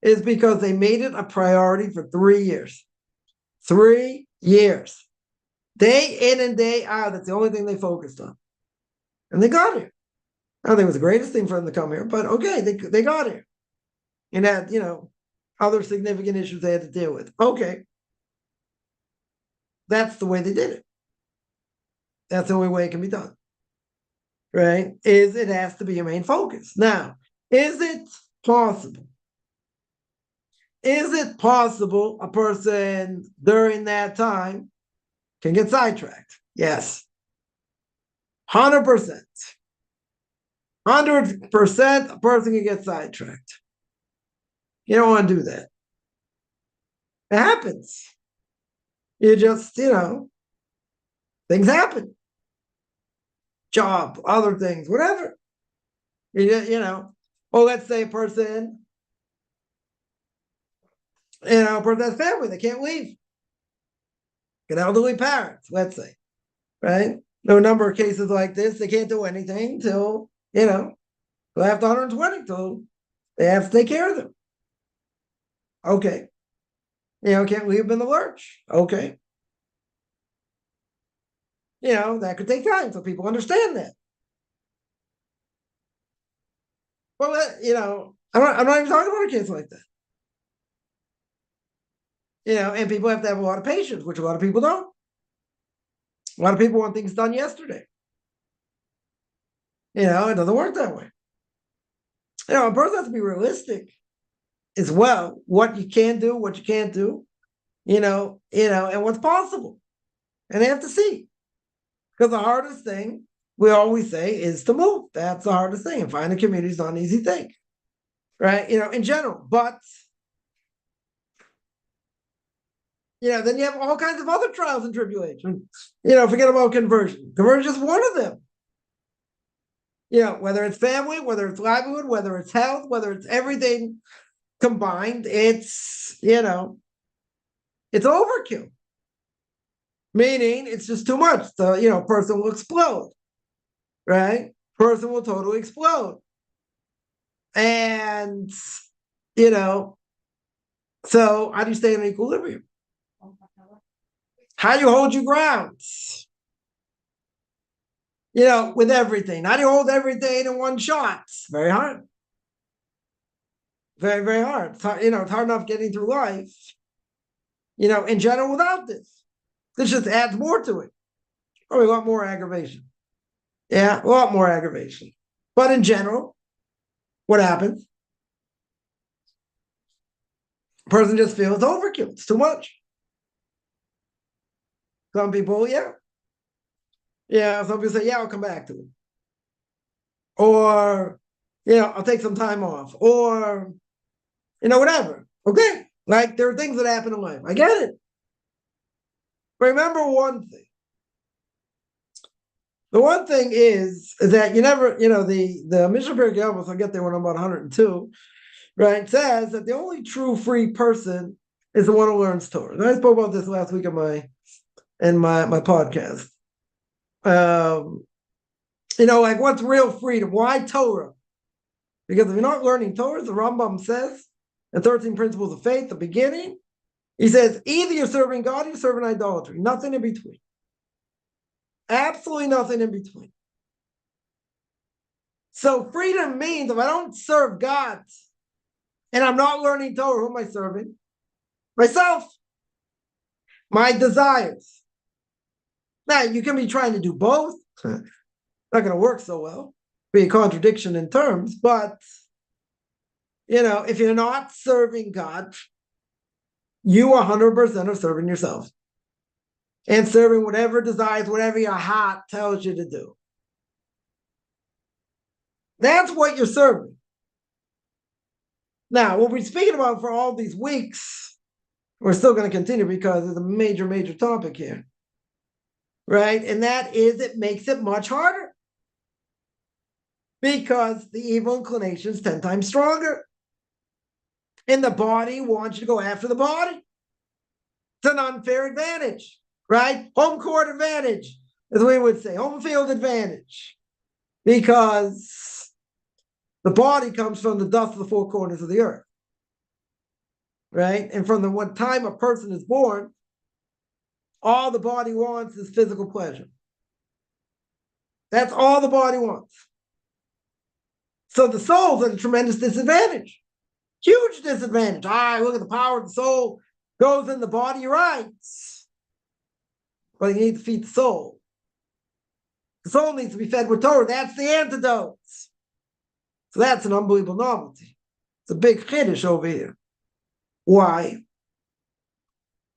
is because they made it a priority for 3 years. 3 years. Day in and day out, that's the only thing they focused on. And they got here. I don't think it was the greatest thing for them to come here, but okay, they got here. And had, other significant issues they had to deal with. Okay. That's the way they did it. That's the only way it can be done. Right? It has to be your main focus. Now, is it possible? Is it possible a person during that time can get sidetracked? Yes. 100%. 100% a person can get sidetracked. You don't want to do that. It happens. You just, things happen. Job, other things, whatever. Or let's say a person, a person has family, they can't leave. Get elderly parents, let's say, right? There are a number of cases like this. They can't do anything till, till after 120, till they have to take care of them. Okay. Can't leave them in the lurch. Okay. That could take time so people understand that. Well, I'm not even talking about a case like that. And people have to have a lot of patience, which a lot of people don't. A lot of people want things done yesterday. It doesn't work that way. A person has to be realistic as well. What you can do, what you can't do, and what's possible. And they have to see. Because the hardest thing we always say is to move. That's the hardest thing. And finding a community is not an easy thing. Right? In general. But then you have all kinds of other trials and tribulations. Forget about conversion. Conversion is just one of them. Whether it's family, whether it's livelihood, whether it's health, whether it's everything combined, it's it's overkill. Meaning it's just too much. The person will explode. Right? Person will totally explode. And so how do you stay in equilibrium? How do you hold your ground? With everything. How do you hold everything in one shot? Very hard. Very, very hard. It's hard, it's hard enough getting through life, in general without this. This just adds more to it. Probably a lot more aggravation. Yeah, a lot more aggravation. But in general, what happens? A person just feels overkill. It's too much. Some people, yeah. Some people say, yeah, I'll come back to it. Or, I'll take some time off. Or, whatever. Okay. Like, there are things that happen in life. I get it. But remember one thing. The one thing is that you never, the Mishnah Perek Yavos, I'll get there when I'm about 102, right, says that the only true free person is the one who learns Torah. And I spoke about this last week in my podcast. Like what's real freedom? Why Torah? Because if you're not learning Torah, the Rambam says in 13 Principles of Faith, the beginning, he says, either you're serving God or you're serving idolatry. Nothing in between. Absolutely nothing in between. So freedom means if I don't serve God and I'm not learning Torah, who am I serving? Myself. My desires. Now, you can be trying to do both. Not going to work so well. Be a contradiction in terms, but, if you're not serving God, you 100% are serving yourself and serving whatever desires, whatever your heart tells you to do. That's what you're serving. Now, what we're speaking about for all these weeks, we're still going to continue because there's a major, major topic here. Right? And that is, it makes it much harder. Because the evil inclination is 10 times stronger. And the body wants you to go after the body. It's an unfair advantage, right? Home court advantage, as we would say, home field advantage. Because the body comes from the dust of the four corners of the earth. Right? And from the one time a person is born, all the body wants is physical pleasure. That's all the body wants. So the soul's at a tremendous disadvantage. Huge disadvantage. Look at the power of the soul. Goes in the body, you're right. But you need to feed the soul. The soul needs to be fed with Torah. That's the antidote. So that's an unbelievable novelty. It's a big chiddush over here. Why?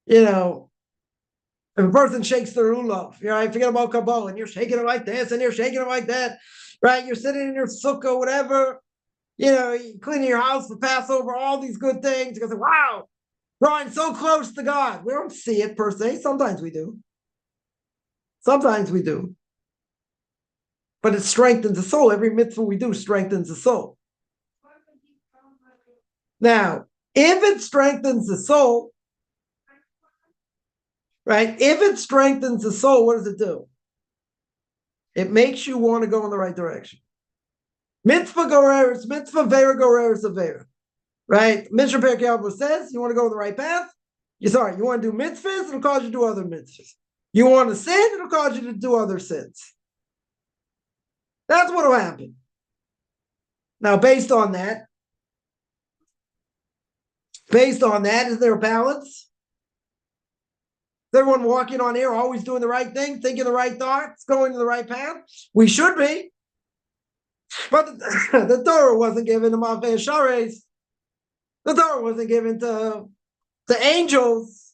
If a person shakes their lulav, forget about Kabbalah, and you're shaking it like this, and you're shaking it like that, right? You're sitting in your sukkah, whatever, you're cleaning your house for Passover, all these good things. You go, wow, drawing so close to God. We don't see it per se. Sometimes we do. But it strengthens the soul. Every mitzvah we do strengthens the soul. Now, if it strengthens the soul, right? If it strengthens the soul, what does it do? It makes you want to go in the right direction. Mitzvah goreres, mitzvah vera goreres avera. Right? Mishnah Perkei Avos says, you want to go in the right path? You want to do mitzvahs, it'll cause you to do other mitzvahs. You want to sin, it'll cause you to do other sins. That's what will happen. Now, based on that, is there a balance? Is everyone walking on air, always doing the right thing, thinking the right thoughts, going to the right path? We should be. But the Torah wasn't given to Malchei Shares. The Torah wasn't given to angels.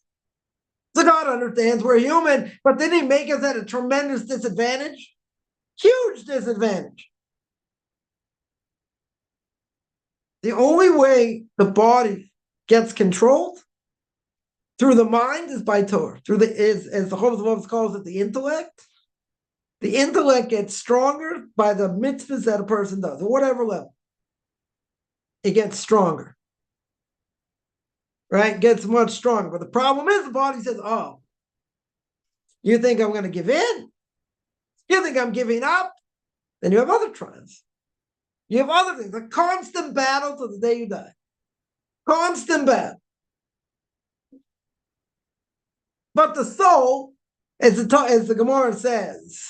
So God understands we're human, but didn't he make us at a tremendous disadvantage? Huge disadvantage. The only way the body gets controlled through the mind is by Torah. As the Orthodox calls it, the intellect. The intellect gets stronger by the mitzvahs that a person does, at whatever level. It gets stronger. Right? It gets much stronger. But the problem is the body says, oh, you think I'm going to give in? You think I'm giving up? Then you have other trials. You have other things. A constant battle to the day you die. Constant battle. But the soul, as the Gemara says,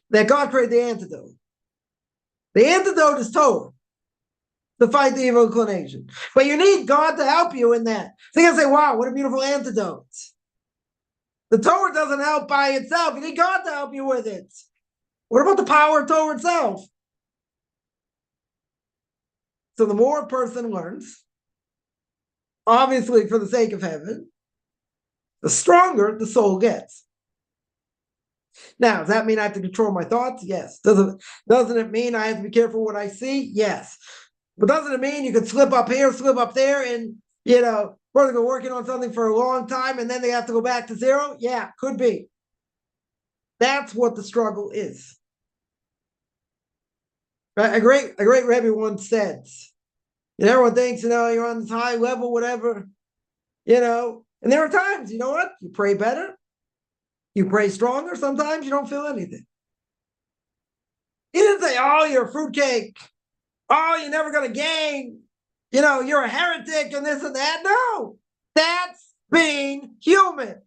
that God created the antidote. The antidote is Torah to fight the evil inclination. But you need God to help you in that. So you can say, wow, what a beautiful antidote. The Torah doesn't help by itself. You need God to help you with it. What about the power of Torah itself? So the more a person learns, obviously for the sake of heaven, the stronger the soul gets. Now, does that mean I have to control my thoughts? Yes. Doesn't it mean I have to be careful what I see? Yes. But doesn't it mean you could slip up here, slip up there, and, we're going to go working on something for a long time, and then they have to go back to zero? Yeah, could be. That's what the struggle is. Right? A great Rebbe once said, everyone thinks, you're on this high level, whatever, and there are times, you know what? You pray better. You pray stronger. Sometimes you don't feel anything. He didn't say, oh, you're a fruitcake. Oh, you're never going to gain. You're a heretic and this and that. No, that's being human.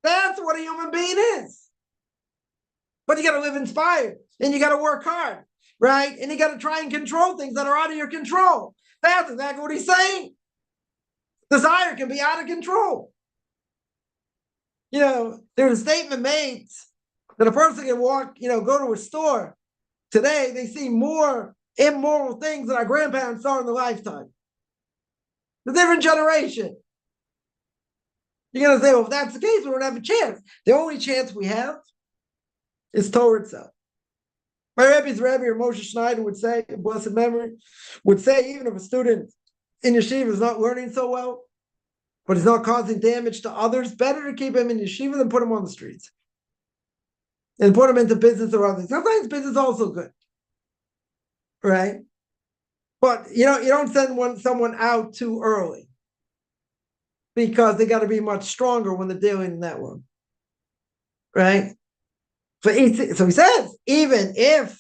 That's what a human being is. But you got to live inspired and you got to work hard, right? And you got to try and control things that are out of your control. That's exactly what he's saying. Desire can be out of control. There's a statement made that a person can walk, go to a store. Today, they see more immoral things than our grandparents saw in their lifetime. It's a different generation. You're going to say, well, if that's the case, we don't have a chance. The only chance we have is Torah itself. My Rebbe's Rebbe, or Moshe Schneider, would say, in blessed memory, would say, even if a student in yeshiva is not learning so well, but he's not causing damage to others, better to keep him in yeshiva than put him on the streets and put him into business or other. Sometimes business is also good, right? But you don't send someone out too early, because they got to be much stronger when they're dealing in that world, right? So he says, even if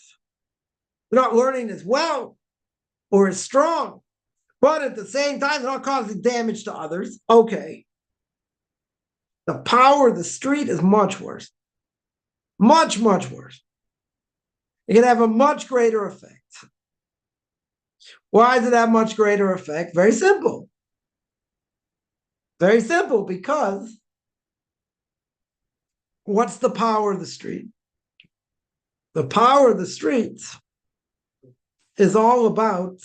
they're not learning as well or as strong, but at the same time they're not causing damage to others, okay. The power of the street is much worse. Much, much worse. It can have a much greater effect. Why does it have much greater effect? Very simple. Very simple, because what's the power of the street? The power of the street is all about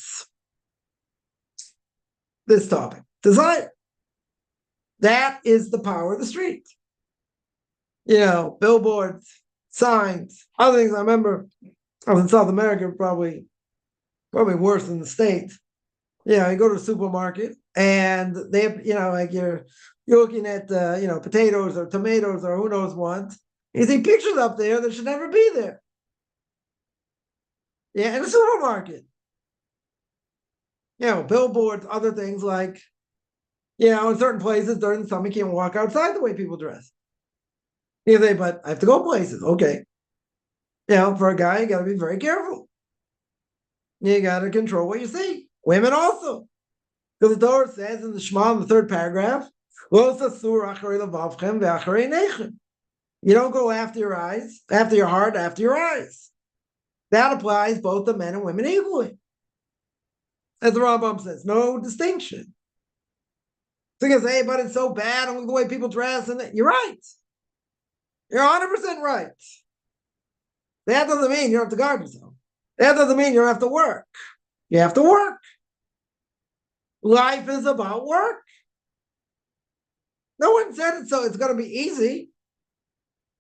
this topic, desire. That is the power of the street. Billboards, signs, other things. I remember I was in South America, probably worse than the States. You go to a supermarket and they have, like you're looking at, potatoes or tomatoes or who knows what. You see pictures up there that should never be there. Yeah, in a supermarket. Billboards, other things like, in certain places during the summer, you can't walk outside the way people dress. You say, but I have to go places. Okay. For a guy, you got to be very careful. You got to control what you see. Women also. Because the Torah says in the Shema, in the third paragraph, you don't go after your eyes, after your heart, after your eyes. That applies both to men and women equally. As the Rambam says, no distinction. So you can say, but it's so bad, and the way people dress, and you're right. You're 100% right. That doesn't mean you don't have to guard yourself. That doesn't mean you don't have to work. You have to work. Life is about work. No one said it, so it's going to be easy.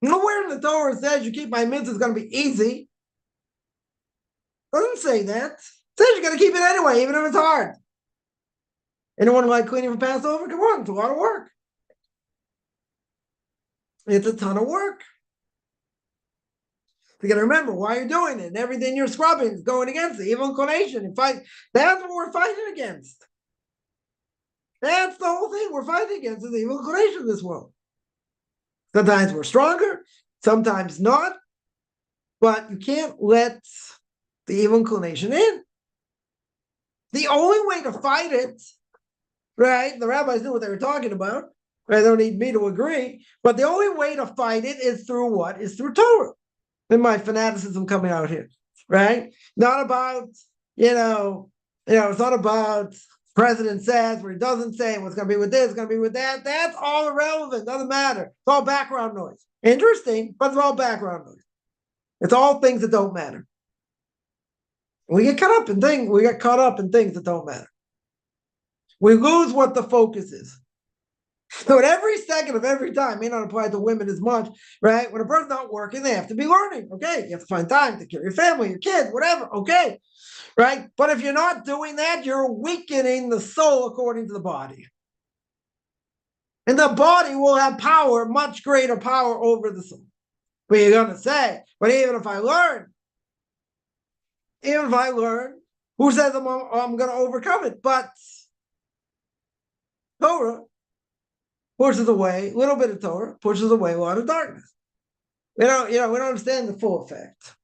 Nowhere in the Torah says you keep my mitzvah, it's going to be easy. Doesn't say that. It says you're going to keep it anyway, even if it's hard. Anyone like cleaning for Passover? Come on, it's a lot of work. It's a ton of work. You got to remember why you're doing it. And everything you're scrubbing is going against the evil inclination. You fight. That's what we're fighting against. That's the whole thing we're fighting against, is the evil inclination of this world. Sometimes we're stronger, sometimes not. But you can't let the evil inclination in. The only way to fight it, right? The rabbis knew what they were talking about. Right? They don't need me to agree. But the only way to fight it is through what? Is through Torah. In my fanaticism coming out here, right? Not about, it's not about president says, what he doesn't say, what's going to be with this, going to be with that. That's all irrelevant. Doesn't matter. It's all background noise. Interesting, but it's all background noise. It's all things that don't matter. We get caught up in things. We get caught up in things that don't matter. We lose what the focus is. So at every second of every time, may not apply to women as much, right? When a person's not working, they have to be learning. Okay, you have to find time to take care of your family, your kids, whatever. Okay, right? But if you're not doing that, you're weakening the soul according to the body. And the body will have power, much greater power over the soul. But you're going to say, but even if I learn, who says I'm going to overcome it? But Torah pushes away, a little bit of Torah pushes away a lot of darkness. We don't understand the full effect.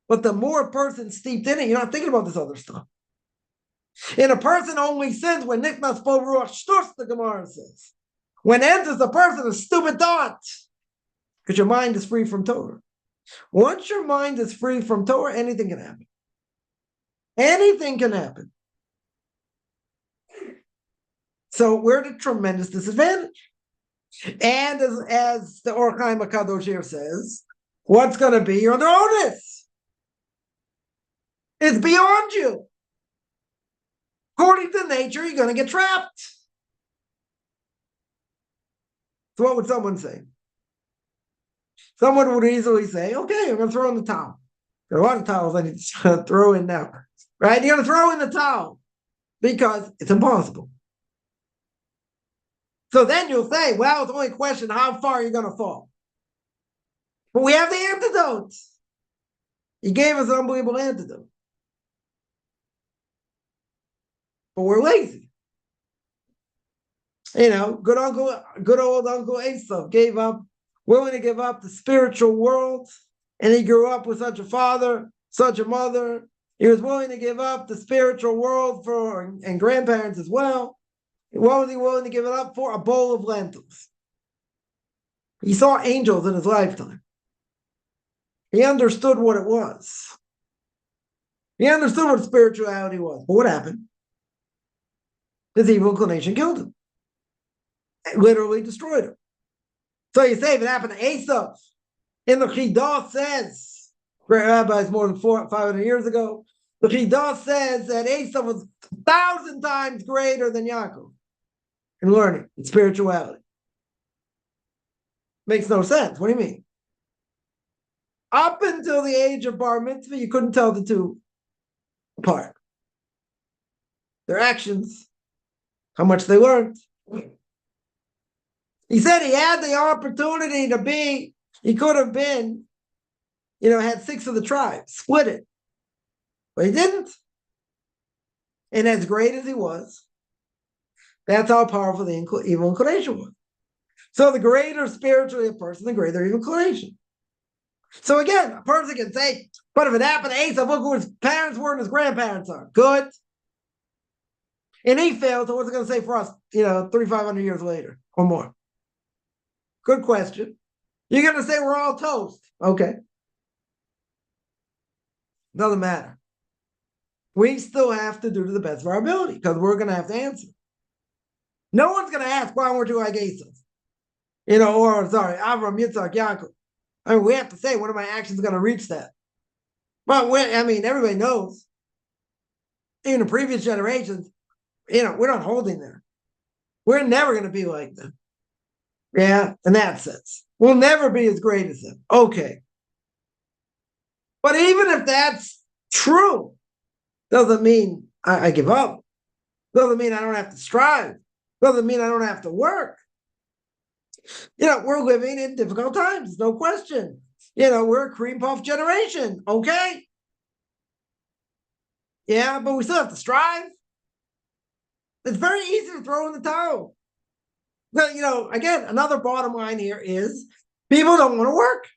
But the more a person's steeped in it, you're not thinking about this other stuff. And a person only sins when Nichnas Bo Ruach Shtus, the Gemara says. When enters the person a stupid thought, because your mind is free from Torah. Once your mind is free from Torah, anything can happen. Anything can happen. So we're at a tremendous disadvantage. And as the Or Chaim HaKadosh here says, what's going to be your onus? It's beyond you. According to nature, you're going to get trapped. So what would someone say? Someone would easily say, okay, I'm going to throw in the towel. There are a lot of towels I need to throw in now. Right? You're going to throw in the towel because it's impossible. So then you'll say, well, it's only a question how far you're going to fall. But we have the antidote. He gave us an unbelievable antidote. But we're lazy. You know, good old Uncle Asa gave up, willing to give up the spiritual world, and he grew up with such a father, such a mother. He was willing to give up the spiritual world and grandparents as well. What was he willing to give it up for? A bowl of lentils. He saw angels in his lifetime. He understood what it was. He understood what spirituality was. But what happened? His evil inclination killed him. It literally destroyed him. So you say if it happened to Asa, in the Chidah says, great rabbis more than 500 years ago, the Chidah says that Asa was 1,000 times greater than Yaakov in learning, in spirituality. Makes no sense. What do you mean? Up until the age of bar mitzvah, you couldn't tell the two apart. Their actions, how much they learned. He said he had the opportunity to be, he could have been, had 6 of the tribes, split it. But he didn't. And as great as he was, that's how powerful the evil inclination was. So the greater spiritually a person, the greater evil inclination. So again, a person can say, but if it happened to Asa, look who his parents were and his grandparents are. Good. And he failed, so what's it going to say for us, 3,500 years later or more? Good question. You're going to say we're all toast. Okay. Doesn't matter. We still have to do to the best of our ability because we're going to have to answer. No one's going to ask, why weren't you like Asa? Avram, Yitzhak, Yaakov. I mean, we have to say, what are my actions going to reach that? But everybody knows, even in previous generations, we're not holding there. We're never going to be like them. Yeah, in that sense. We'll never be as great as them. Okay. But even if that's true, doesn't mean I give up. Doesn't mean I don't have to strive. Doesn't mean I don't have to work. We're living in difficult times, no question. We're a cream puff generation, okay? Yeah, but we still have to strive. It's very easy to throw in the towel. But, again, another bottom line here is people don't want to work.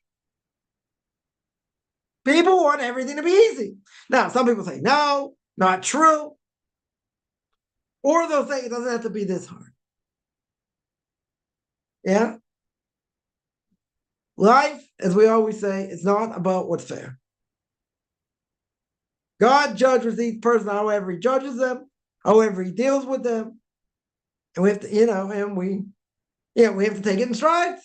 People want everything to be easy. Now, some people say, no, not true. Or they'll say it doesn't have to be this hard. Yeah? Life, as we always say, is not about what's fair. God judges each person however he judges them, however he deals with them. And we have to, we have to take it in strides.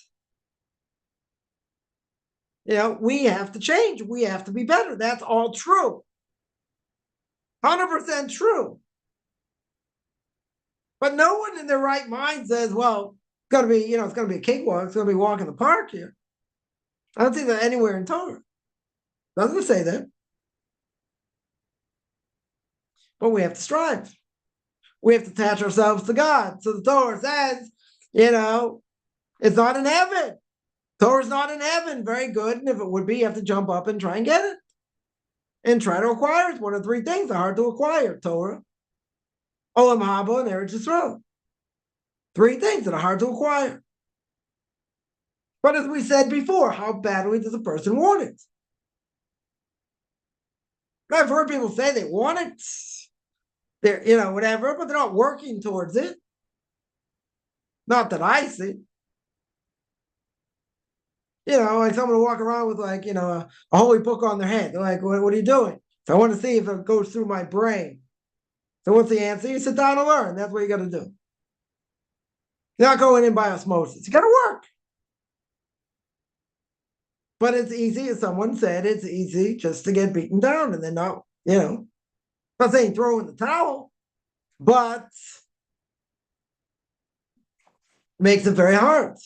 We have to change. We have to be better. That's all true. 100% true. But no one in their right mind says, well, it's going to be, it's going to be a cakewalk. It's going to be a walk in the park here. I don't see that anywhere in Torah. Doesn't say that. But we have to strive. We have to attach ourselves to God. So the Torah says, it's not in heaven. Torah's not in heaven. Very good. And if it would be, you have to jump up and try and get it. And try to acquire it. One of 3 things are hard to acquire. Torah, Olam Haba, and Eretz Yisrael. 3 things that are hard to acquire. But as we said before, how badly does a person want it? I've heard people say they want it. They're, whatever, but they're not working towards it. Not that I see. Like someone will walk around with a holy book on their head. They're like, what are you doing? So I want to see if it goes through my brain. So what's the answer? You sit down and learn. That's what you got to do. You're not going in by osmosis. You got to work. But it's easy, as someone said, it's easy just to get beaten down and then not, I'm not saying throw in the towel, but makes it very hard.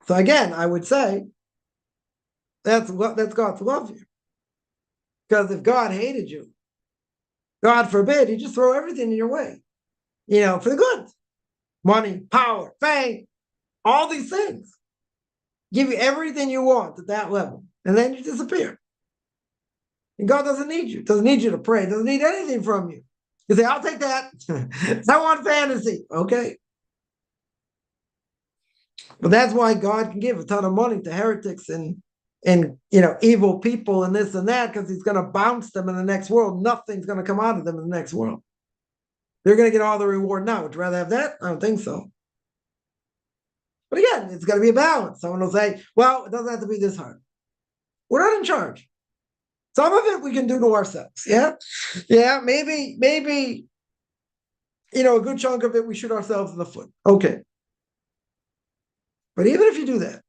So again, I would say that's God's love you. Because if God hated you, God forbid, He'd just throw everything in your way, for the good. Money, power, fame, all these things. Give you everything you want at that level. And then you disappear. And God doesn't need you. Doesn't need you to pray. Doesn't need anything from you. You say, I'll take that. I want fantasy. Okay. But that's why God can give a ton of money to heretics and evil people and this and that, because He's going to bounce them in the next world. Nothing's going to come out of them in the next world. They're going to get all the reward now. Would you rather have that? I don't think so. But again, it's got to be a balance. Someone will say, well, it doesn't have to be this hard. We're not in charge. Some of it we can do to ourselves. Yeah. Yeah. Maybe, a good chunk of it we shoot ourselves in the foot. Okay. But even if you do that,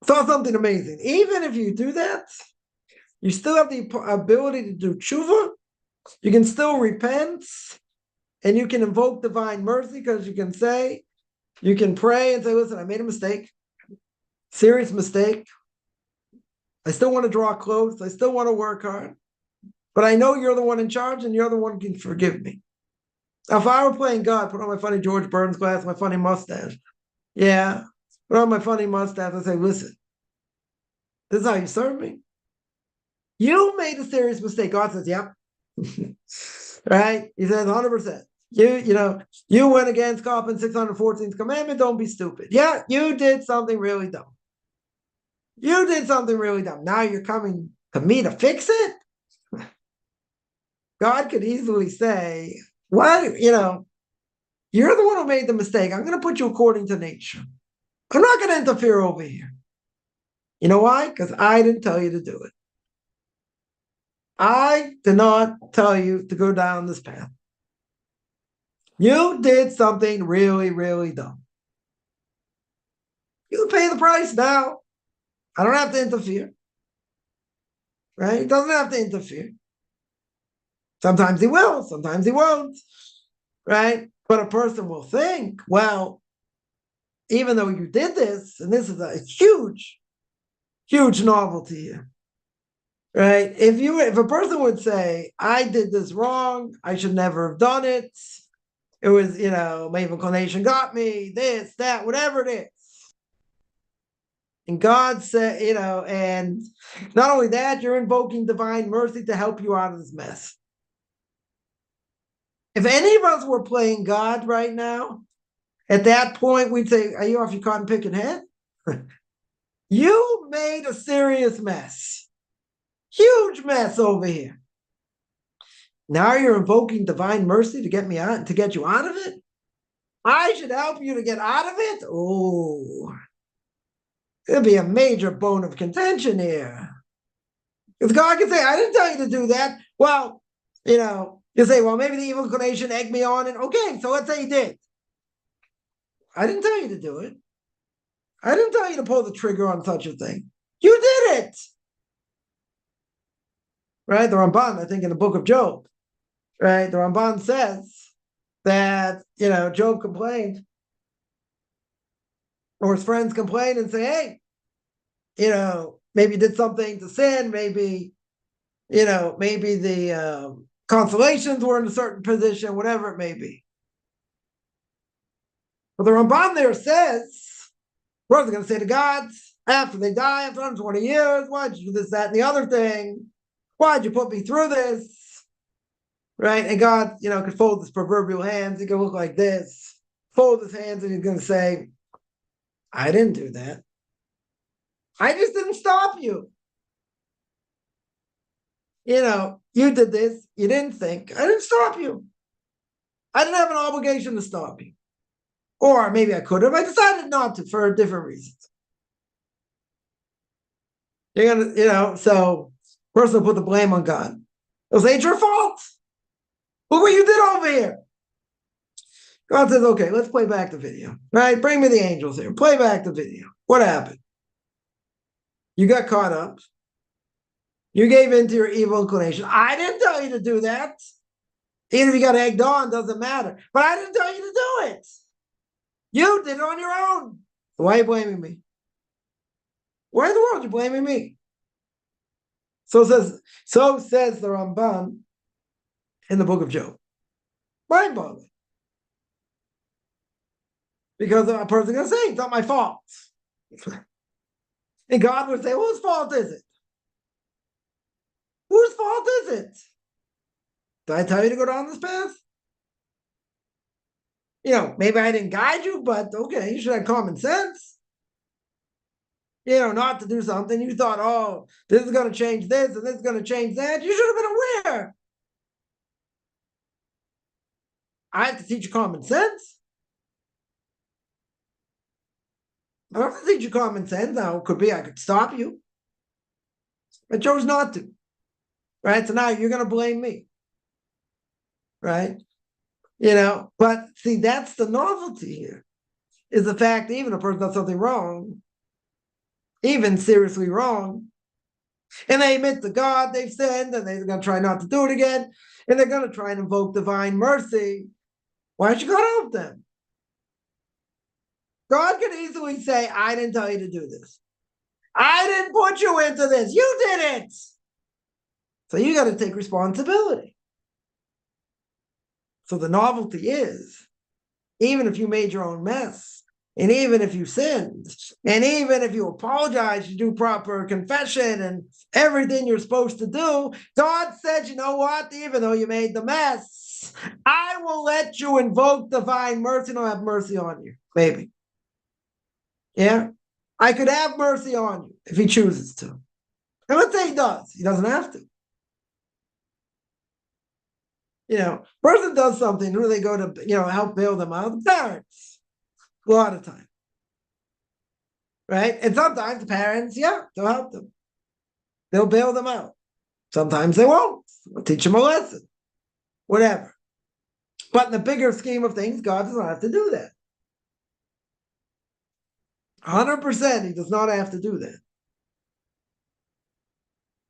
saw something amazing. Even if you do that, you still have the ability to do tshuva. You can still repent, and you can invoke divine mercy, because you can pray and say, listen, I made a mistake, serious mistake. I still want to draw close. I still want to work hard. But I know you're the one in charge, and you're the one who can forgive me. Now, if I were playing God, put on my funny George Burns glass, my funny mustache. Yeah, put on my funny mustache and say, listen, this is how you serve me. You made a serious mistake. God says, yep. Right? He says 100%. You went against Coppin 614th commandment. Don't be stupid. Yeah, you did something really dumb. You did something really dumb. Now you're coming to me to fix it? God could easily say, what? You're the one who made the mistake. I'm going to put you according to nature. I'm not going to interfere over here. You know why? Because I didn't tell you to do it. I did not tell you to go down this path. You did something really, really dumb. You pay the price now. I don't have to interfere. Right? He doesn't have to interfere. Sometimes he will, sometimes he won't. Right? But a person will think, well, even though you did this, and this is a huge, huge novelty here. Right? If a person would say, I did this wrong, I should never have done it. It was, my inclination got me, this, that, whatever it is. And God said, and not only that, you're invoking divine mercy to help you out of this mess. If any of us were playing God right now, at that point, we'd say, are you off your cotton picking head? You made a serious mess. Huge mess over here. Now you're invoking divine mercy to get me out, to get you out of it? I should help you to get out of it? Oh, it'd be a major bone of contention here. Because God can say, I didn't tell you to do that. Well, you say, well, maybe the evil inclination egged me on. And okay, so let's say you did. I didn't tell you to do it. I didn't tell you to pull the trigger on such a thing. You did it. Right? The Ramban, I think in the book of Job, right? The Ramban says that, Job complained, or his friends complained and say, hey, maybe you did something to sin, maybe the constellations were in a certain position, whatever it may be. But the Ramban there says, what are they going to say to God after they die, after 120 years? Why'd you do this, that, and the other thing? Why'd you put me through this? Right? And God, could fold his proverbial hands. He could look like this, fold his hands, and he's going to say, I didn't do that. I just didn't stop you. You did this. You didn't think. I didn't stop you. I didn't have an obligation to stop you. Or maybe I could have. I decided not to for different reasons. You're going to, so person will put the blame on God. It'll say, it's your fault. Look what you did over here. God says, okay, let's play back the video. Right? Bring me the angels here. Play back the video. What happened? You got caught up. You gave in to your evil inclination. I didn't tell you to do that. Even if you got egged on, doesn't matter. But I didn't tell you to do it. You did it on your own. So why are you blaming me? Why in the world are you blaming me? So says the Ramban in the book of Job. Mind-boggling. Because a person's going to say, it's not my fault. And God would say, whose fault is it? Whose fault is it? Did I tell you to go down this path? Maybe I didn't guide you, but okay, you should have common sense. Not to do something. You thought, oh, this is going to change this and this is going to change that. You should have been aware. I have to teach you common sense. I don't have to teach you common sense. Now, it could be I could stop you. I chose not to. Right? So now you're going to blame me. Right? But see, that's the novelty here, is the fact that even a person does something wrong, even seriously wrong, and they admit to God they've sinned, and they're going to try not to do it again, and they're going to try and invoke divine mercy. Why should God help them? God could easily say, I didn't tell you to do this. I didn't put you into this. You did it. So you got to take responsibility. So the novelty is, even if you made your own mess, and even if you sinned, and even if you apologize, you do proper confession and everything you're supposed to do, God said, you know what? Even though you made the mess, I will let you invoke divine mercy and I'll have mercy on you. Maybe. Yeah? I could have mercy on you if he chooses to. And let's say he does. He doesn't have to. Person does something, who do they go to, help bail them out? The parents. A lot of time. Right? And sometimes the parents, they'll help them. They'll bail them out. Sometimes they won't. They'll teach them a lesson. Whatever. But in the bigger scheme of things, God does not have to do that. 100%, he does not have to do that.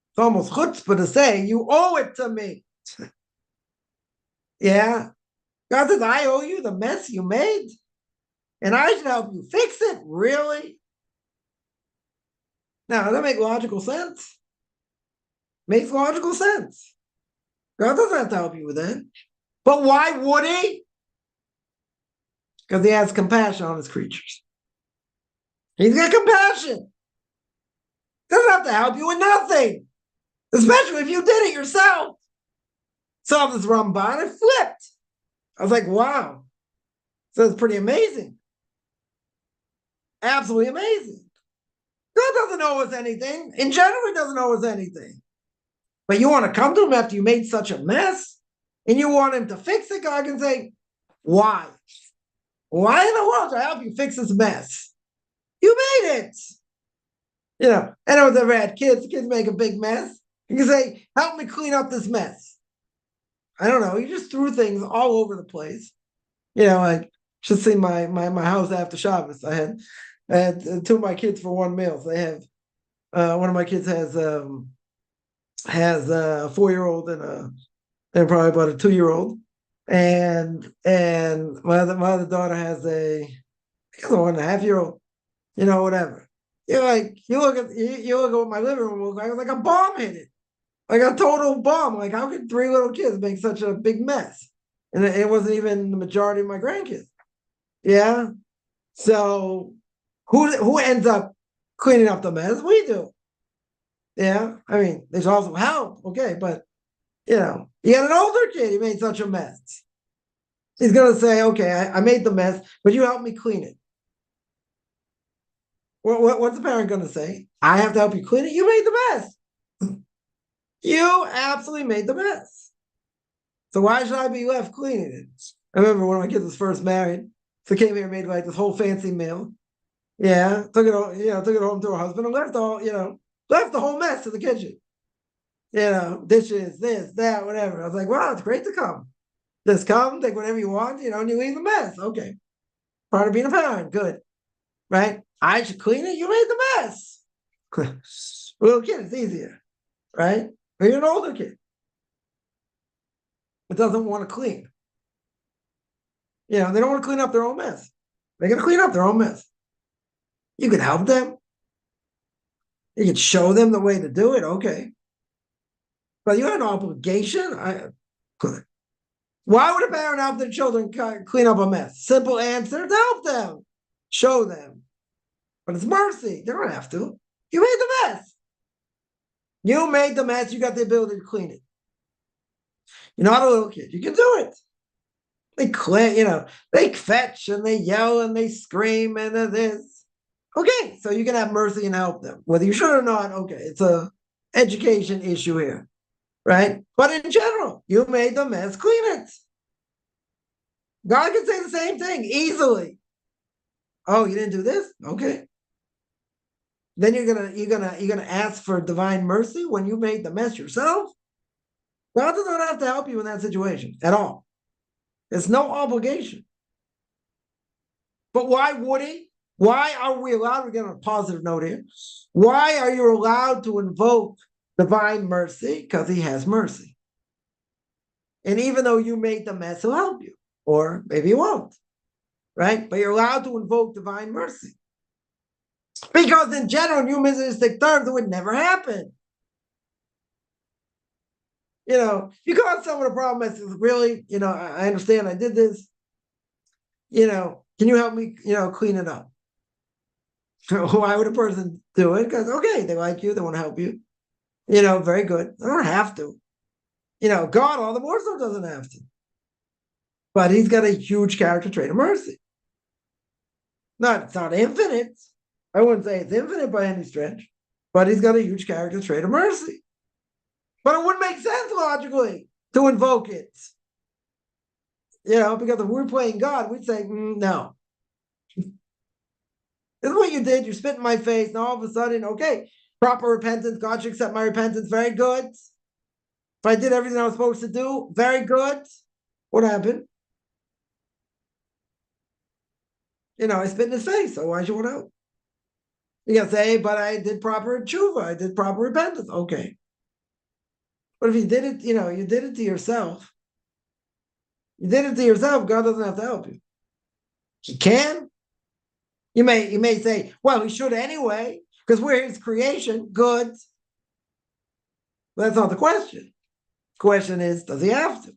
It's almost chutzpah to say, you owe it to me. Yeah. God says, I owe you the mess you made, and I should help you fix it. Really? Now, does that make logical sense? Makes logical sense. God doesn't have to help you with that. But why would he? Because he has compassion on his creatures. He's got compassion. Doesn't have to help you with nothing, especially if you did it yourself. Saw this Ramban, it flipped. I was like, wow. So it's pretty amazing. Absolutely amazing. God doesn't owe us anything. In general, he doesn't owe us anything. But you want to come to him after you made such a mess, and you want him to fix it, God can say, why? Why in the world should I help you fix this mess? You made it. Anyone ever had kids make a big mess. You can say, help me clean up this mess. I don't know. You just threw things all over the place. Like, just see my house after Shabbos. I had two of my kids for one meal. So they have, one of my kids has a 4-year-old and probably about a 2-year-old. And my other daughter has a 1.5-year-old, whatever. You look at what my living room looks like. It was like a bomb hit it. Like a total bomb. Like, how could 3 little kids make such a big mess? And it wasn't even the majority of my grandkids. Yeah. So who ends up cleaning up the mess? We do. Yeah. I mean, there's also help. Okay. But, you got an older kid, he made such a mess. He's going to say, okay, I made the mess, but you help me clean it. What's the parent going to say? I have to help you clean it? You made the mess. You absolutely made the mess. So why should I be left cleaning it? I remember when my kids was first married. So came here and made like this whole fancy meal. Yeah, took it home to her husband and left the whole mess in the kitchen. Dishes, this, that, whatever. I was like, wow, it's great to come. Just come, take whatever you want, and you leave the mess. Okay. Part of being a parent, good. Right? I should clean it, you made the mess. Little kid, it's easier, right? Or you're an older kid. It doesn't want to clean. They don't want to clean up their own mess. They're going to clean up their own mess. You can help them. You can show them the way to do it. Okay. But you have an obligation. Why would a parent help their children clean up a mess? Simple answer, to help them. Show them. But it's mercy. They don't have to. You made the mess. You made the mess. You got the ability to clean it. You're not a little kid. You can do it. They clean, they fetch and they yell and they scream and this. Okay, so you can have mercy and help them. Whether you should or not, okay, it's a education issue here, right? But in general, you made the mess, clean it. God can say the same thing easily. Oh, you didn't do this? Okay. Then you're gonna ask for divine mercy when you made the mess yourself? God does not have to help you in that situation at all. There's no obligation. But why would he? Why are we allowed to get on a positive note here? Why are you allowed to invoke divine mercy? Because he has mercy. And even though you made the mess, he'll help you. Or maybe he won't. Right? But you're allowed to invoke divine mercy. Because in general, in humanistic terms, it would never happen. You cause someone a problem, I says, really, I understand I did this. Can you help me, clean it up? Why would a person do it? Because, okay, they like you, they want to help you. Very good. They don't have to. God, all the more so, doesn't have to. But he's got a huge character trait of mercy. It's not infinite. I wouldn't say it's infinite by any stretch, but he's got a huge character trait of mercy. But it wouldn't make sense logically to invoke it. Because if we're playing God, we'd say, no. This is what you did. You spit in my face. And all of a sudden, okay, proper repentance. God should accept my repentance. Very good. If I did everything I was supposed to do, very good. What happened? I spit in his face. So why should I help? You can say, but I did proper tshuva. I did proper repentance. Okay. But if you did it, you did it to yourself. You did it to yourself. God doesn't have to help you. He can. You may say, well, he should anyway, because we're his creation. Good. But that's not the question. The question is, does he have to?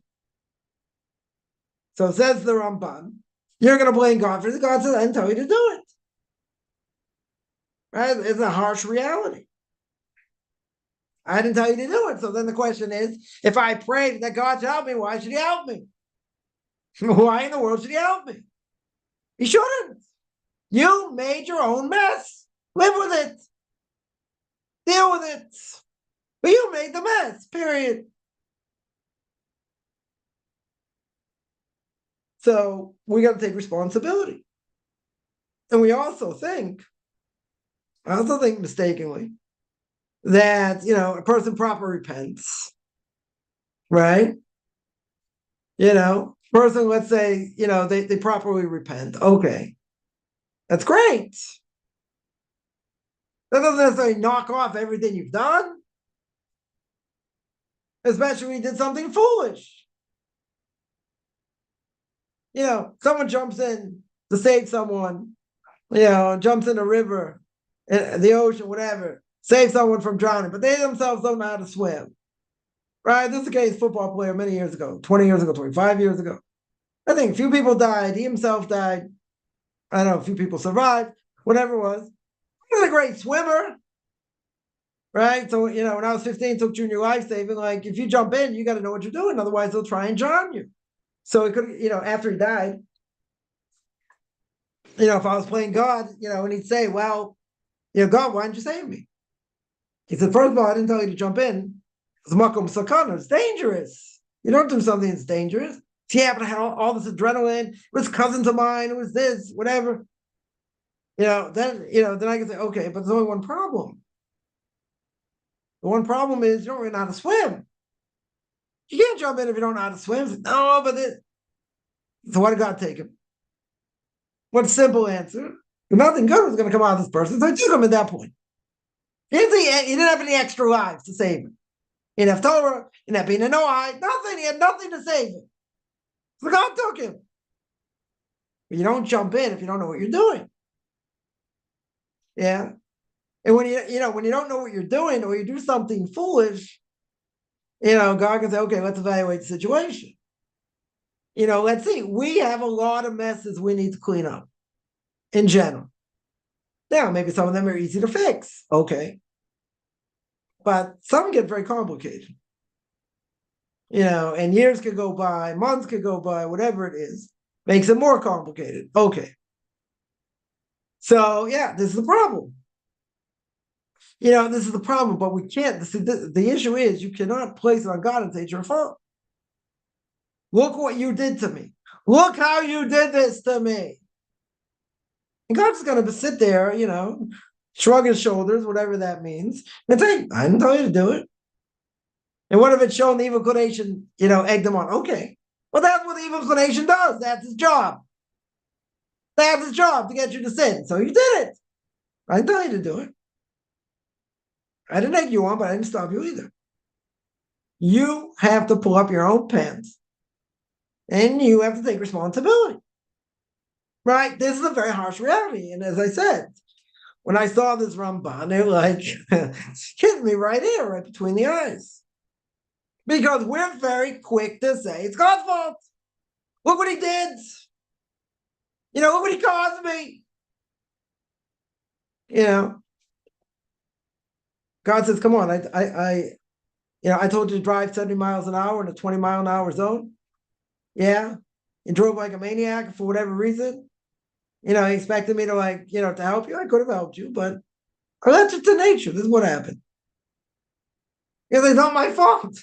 So says the Ramban, you're going to blame God for this. God says, I didn't tell you to do it. Right? It's a harsh reality. I didn't tell you to do it. So then the question is, if I prayed that God should help me, why should he help me? Why in the world should he help me? He shouldn't. You made your own mess. Live with it. Deal with it. But you made the mess, period. So we got to take responsibility. And I also think mistakenly, that, a person proper repents, right? Person, let's say, they properly repent. Okay. That's great. That doesn't necessarily knock off everything you've done. Especially when you did something foolish. Someone jumps in to save someone, jumps in a river, the ocean, whatever, save someone from drowning, but they themselves don't know how to swim. Right? This is the case football player many years ago, 20 years ago, 25 years ago. I think a few people died. He himself died. I don't know, a few people survived, whatever it was. He was a great swimmer. Right? So, when I was 15, took junior life saving. Like, if you jump in, you got to know what you're doing. Otherwise, they'll try and drown you. So it could, after he died, if I was playing God, and he'd say, well, God, why didn't you save me? He said, first of all, I didn't tell you to jump in. It's makom sakana. It's dangerous. You don't do something that's dangerous. He happened to have all this adrenaline. It was cousins of mine. It was this, whatever. Then I can say, okay, but there's only one problem. The one problem is you don't really know how to swim. You can't jump in if you don't know how to swim. No, but so why did God take him? What simple answer? Nothing good was going to come out of this person, so he took him at that point. He didn't have any extra lives to save him. He didn't have Torah, he didn't have being a Noahide, nothing. He had nothing to save him. So God took him. But you don't jump in if you don't know what you're doing. Yeah. And when when you don't know what you're doing or you do something foolish, God can say, okay, let's evaluate the situation. Let's see. We have a lot of messes we need to clean up in general. Now, maybe some of them are easy to fix. Okay. But some get very complicated. And years could go by, months could go by, whatever it is, makes it more complicated. Okay. So, yeah, this is the problem. This is the problem, but we can't. The issue is you cannot place it on God and say it's your fault. Look what you did to me. Look how you did this to me. And God's going to sit there, shrug his shoulders, whatever that means, and say, I didn't tell you to do it. And what if it's shown the evil inclination, egged him on? Okay. Well, that's what the evil inclination does. That's his job. That's his job, to get you to sin. So you did it. I didn't tell you to do it. I didn't egg you on, but I didn't stop you either. You have to pull up your own pants. And you have to take responsibility. Right? This is a very harsh reality. And as I said, when I saw this Ramban, they're like, hit me right here, right between the eyes. Because we're very quick to say, it's God's fault. Look what he did. Look what he caused me. God says, come on, I told you to drive 70 miles an hour in a 20-mile-an-hour zone. Yeah. You drove like a maniac for whatever reason. He expected me to to help you. I could have helped you, but that's just the nature. This is what happened. Because it's not my fault.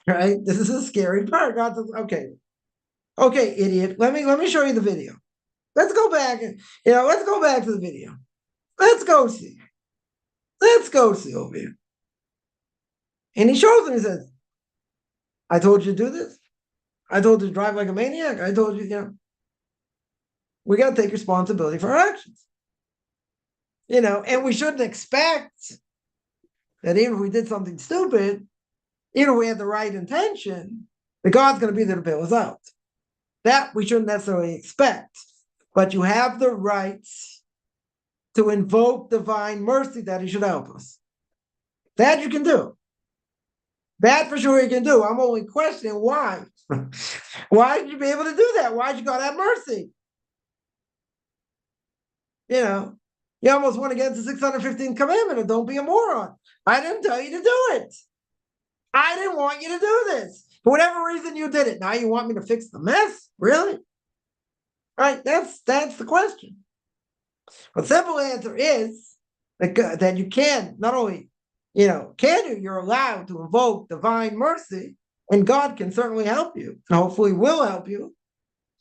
Right? This is a scary part. God says, okay, idiot. Let me show you the video. Let's go back. Let's go back to the video. Let's go see. Let's go see over here. And he shows him, he says, I told you to do this. I told you to drive like a maniac. I told you, we got to take responsibility for our actions. And we shouldn't expect that even if we did something stupid, even if we had the right intention, that God's going to be there to bail us out. That we shouldn't necessarily expect. But you have the right to invoke divine mercy that he should help us. That you can do. That for sure you can do. I'm only questioning why. Why did you be able to do that? Why did you God have mercy? You almost went against the 615th commandment of don't be a moron. I didn't tell you to do it. I didn't want you to do this. For whatever reason you did it. Now you want me to fix the mess? Really? Right? That's the question. The simple answer is that you can not only, you're allowed to invoke divine mercy, and God can certainly help you, and hopefully will help you,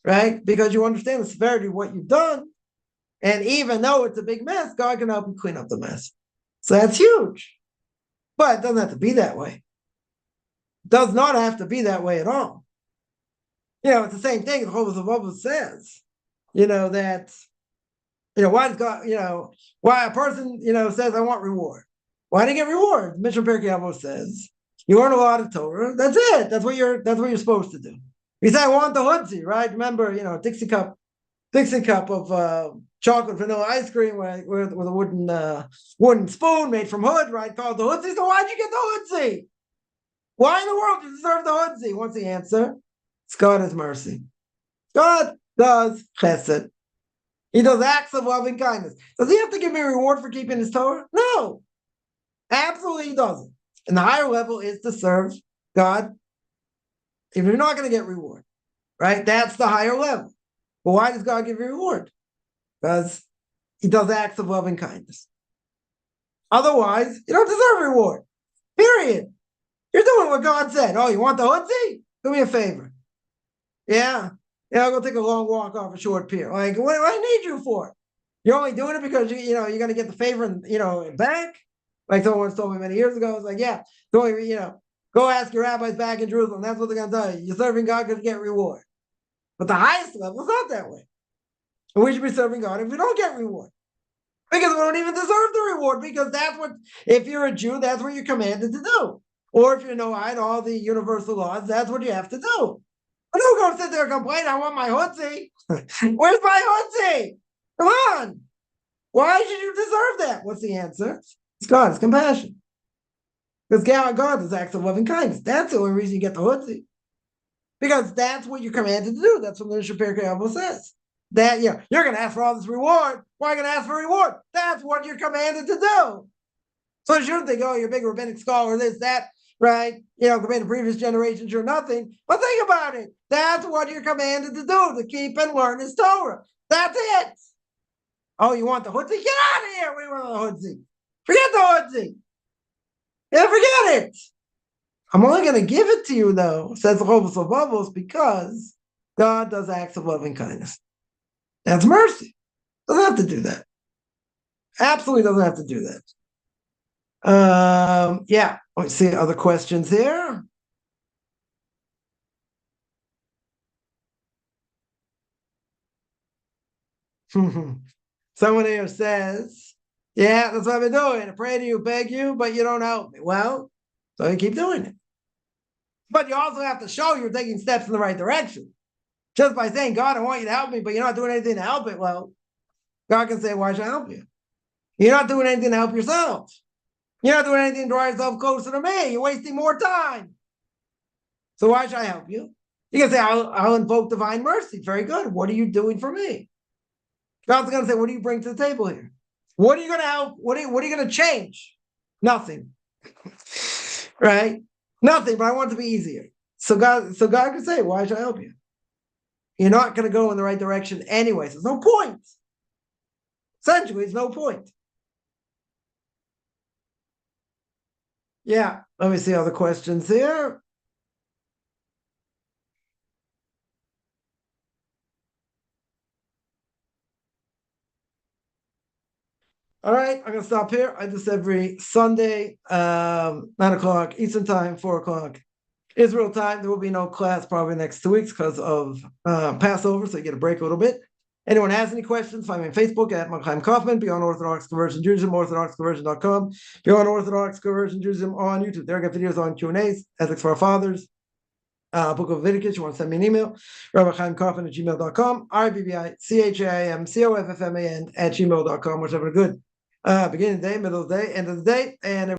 right? Because you understand the severity of what you've done. And even though it's a big mess, God can help you clean up the mess. So that's huge. But it doesn't have to be that way. It does not have to be that way at all. It's the same thing. The Bible says, that, why does God, why a person, says, I want reward. Why do you get reward? Mishnah Pirkei Avos says, you learn a lot of Torah. That's it. That's what you're supposed to do. You say, I want the hoodsie, right? Remember, Dixie cup of chocolate vanilla ice cream with a wooden spoon made from hood, right? Called the hoodsie. So why'd you get the hoodsie? Why in the world do you deserve the hoodsie? What's the answer? It's God's mercy. God does chesed. He does acts of loving kindness. Does he have to give me a reward for keeping his Torah? No. Absolutely he doesn't. And the higher level is to serve God if you're not going to get reward. Right? That's the higher level. But why does God give you reward? Because he does acts of loving kindness. Otherwise, you don't deserve reward. Period. You're doing what God said. Oh, you want the hoodsie? Do me a favor. Yeah. I'll go take a long walk off a short pier. Like, what do I need you for? You're only doing it because you're going to get the favor and back. Like someone once told me many years ago. It's like, yeah, it's only, Go ask your rabbis back in Jerusalem. That's what they're going to tell you. You're serving God because you get reward. But the highest level is not that way. And we should be serving God if we don't get reward. Because we don't even deserve the reward, because that's what, if you're a Jew, that's what you're commanded to do. Or if you're Noahide, all the universal laws, that's what you have to do. But don't go sit there and complain, I want my hoodsie. Where's my hoodsie? Come on. Why should you deserve that? What's the answer? It's God, it's compassion. Because God is acts of loving kindness. That's the only reason you get the hoodsie. Because that's what you're commanded to do. That's what the Shapir Kayabo says. That you're going to ask for all this reward. Why are you going to ask for reward? That's what you're commanded to do. So you shouldn't think, oh, you're a big rabbinic scholar, this, that, right? Compared to previous generations, you're nothing. But think about it. That's what you're commanded to do, to keep and learn His Torah. That's it. Oh, you want the hoodsie? Get out of here. We want the hoodsie. Forget the hoodsie. Yeah, forget it. I'm only going to give it to you, though, says the Chovos of Bubbles, because God does acts of loving kindness. That's mercy. Doesn't have to do that. Absolutely doesn't have to do that. Yeah, let's see other questions here. Someone here says, yeah, that's what I've been doing. I pray to you, beg you, but you don't help me. Well, so you keep doing it. But you also have to show you're taking steps in the right direction. Just by saying, God, I want you to help me, but you're not doing anything to help it, well, God can say, why should I help you? You're not doing anything to help yourself. You're not doing anything to draw yourself closer to me. You're wasting more time. So why should I help you? You can say, I'll invoke divine mercy. Very good. What are you doing for me? God's going to say, what do you bring to the table here? What are you going to help? What are you going to change? Nothing. Right? Nothing, but I want it to be easier. So God can say, why should I help you? You're not going to go in the right direction anyway. So there's no point. Essentially, there's no point. Yeah, let me see other questions here. All right, I'm going to stop here. I do this every Sunday, 9 o'clock Eastern time, 4 o'clock Israel time. There will be no class probably next 2 weeks because of Passover, so you get a break a little bit. Anyone has any questions, find me on Facebook at Chaim Kaufman, Beyond Orthodox Conversion Judaism, orthodoxconversion.com, Beyond Orthodox Conversion Judaism on YouTube. There I got videos on Q&As, ethics for our fathers, book of Leviticus. You want to send me an email, rabbichaimkaufman@gmail.com, RBBICHAIMCOFFMAN @gmail.com, whichever good. Beginning of the day, middle of the day, end of the day, and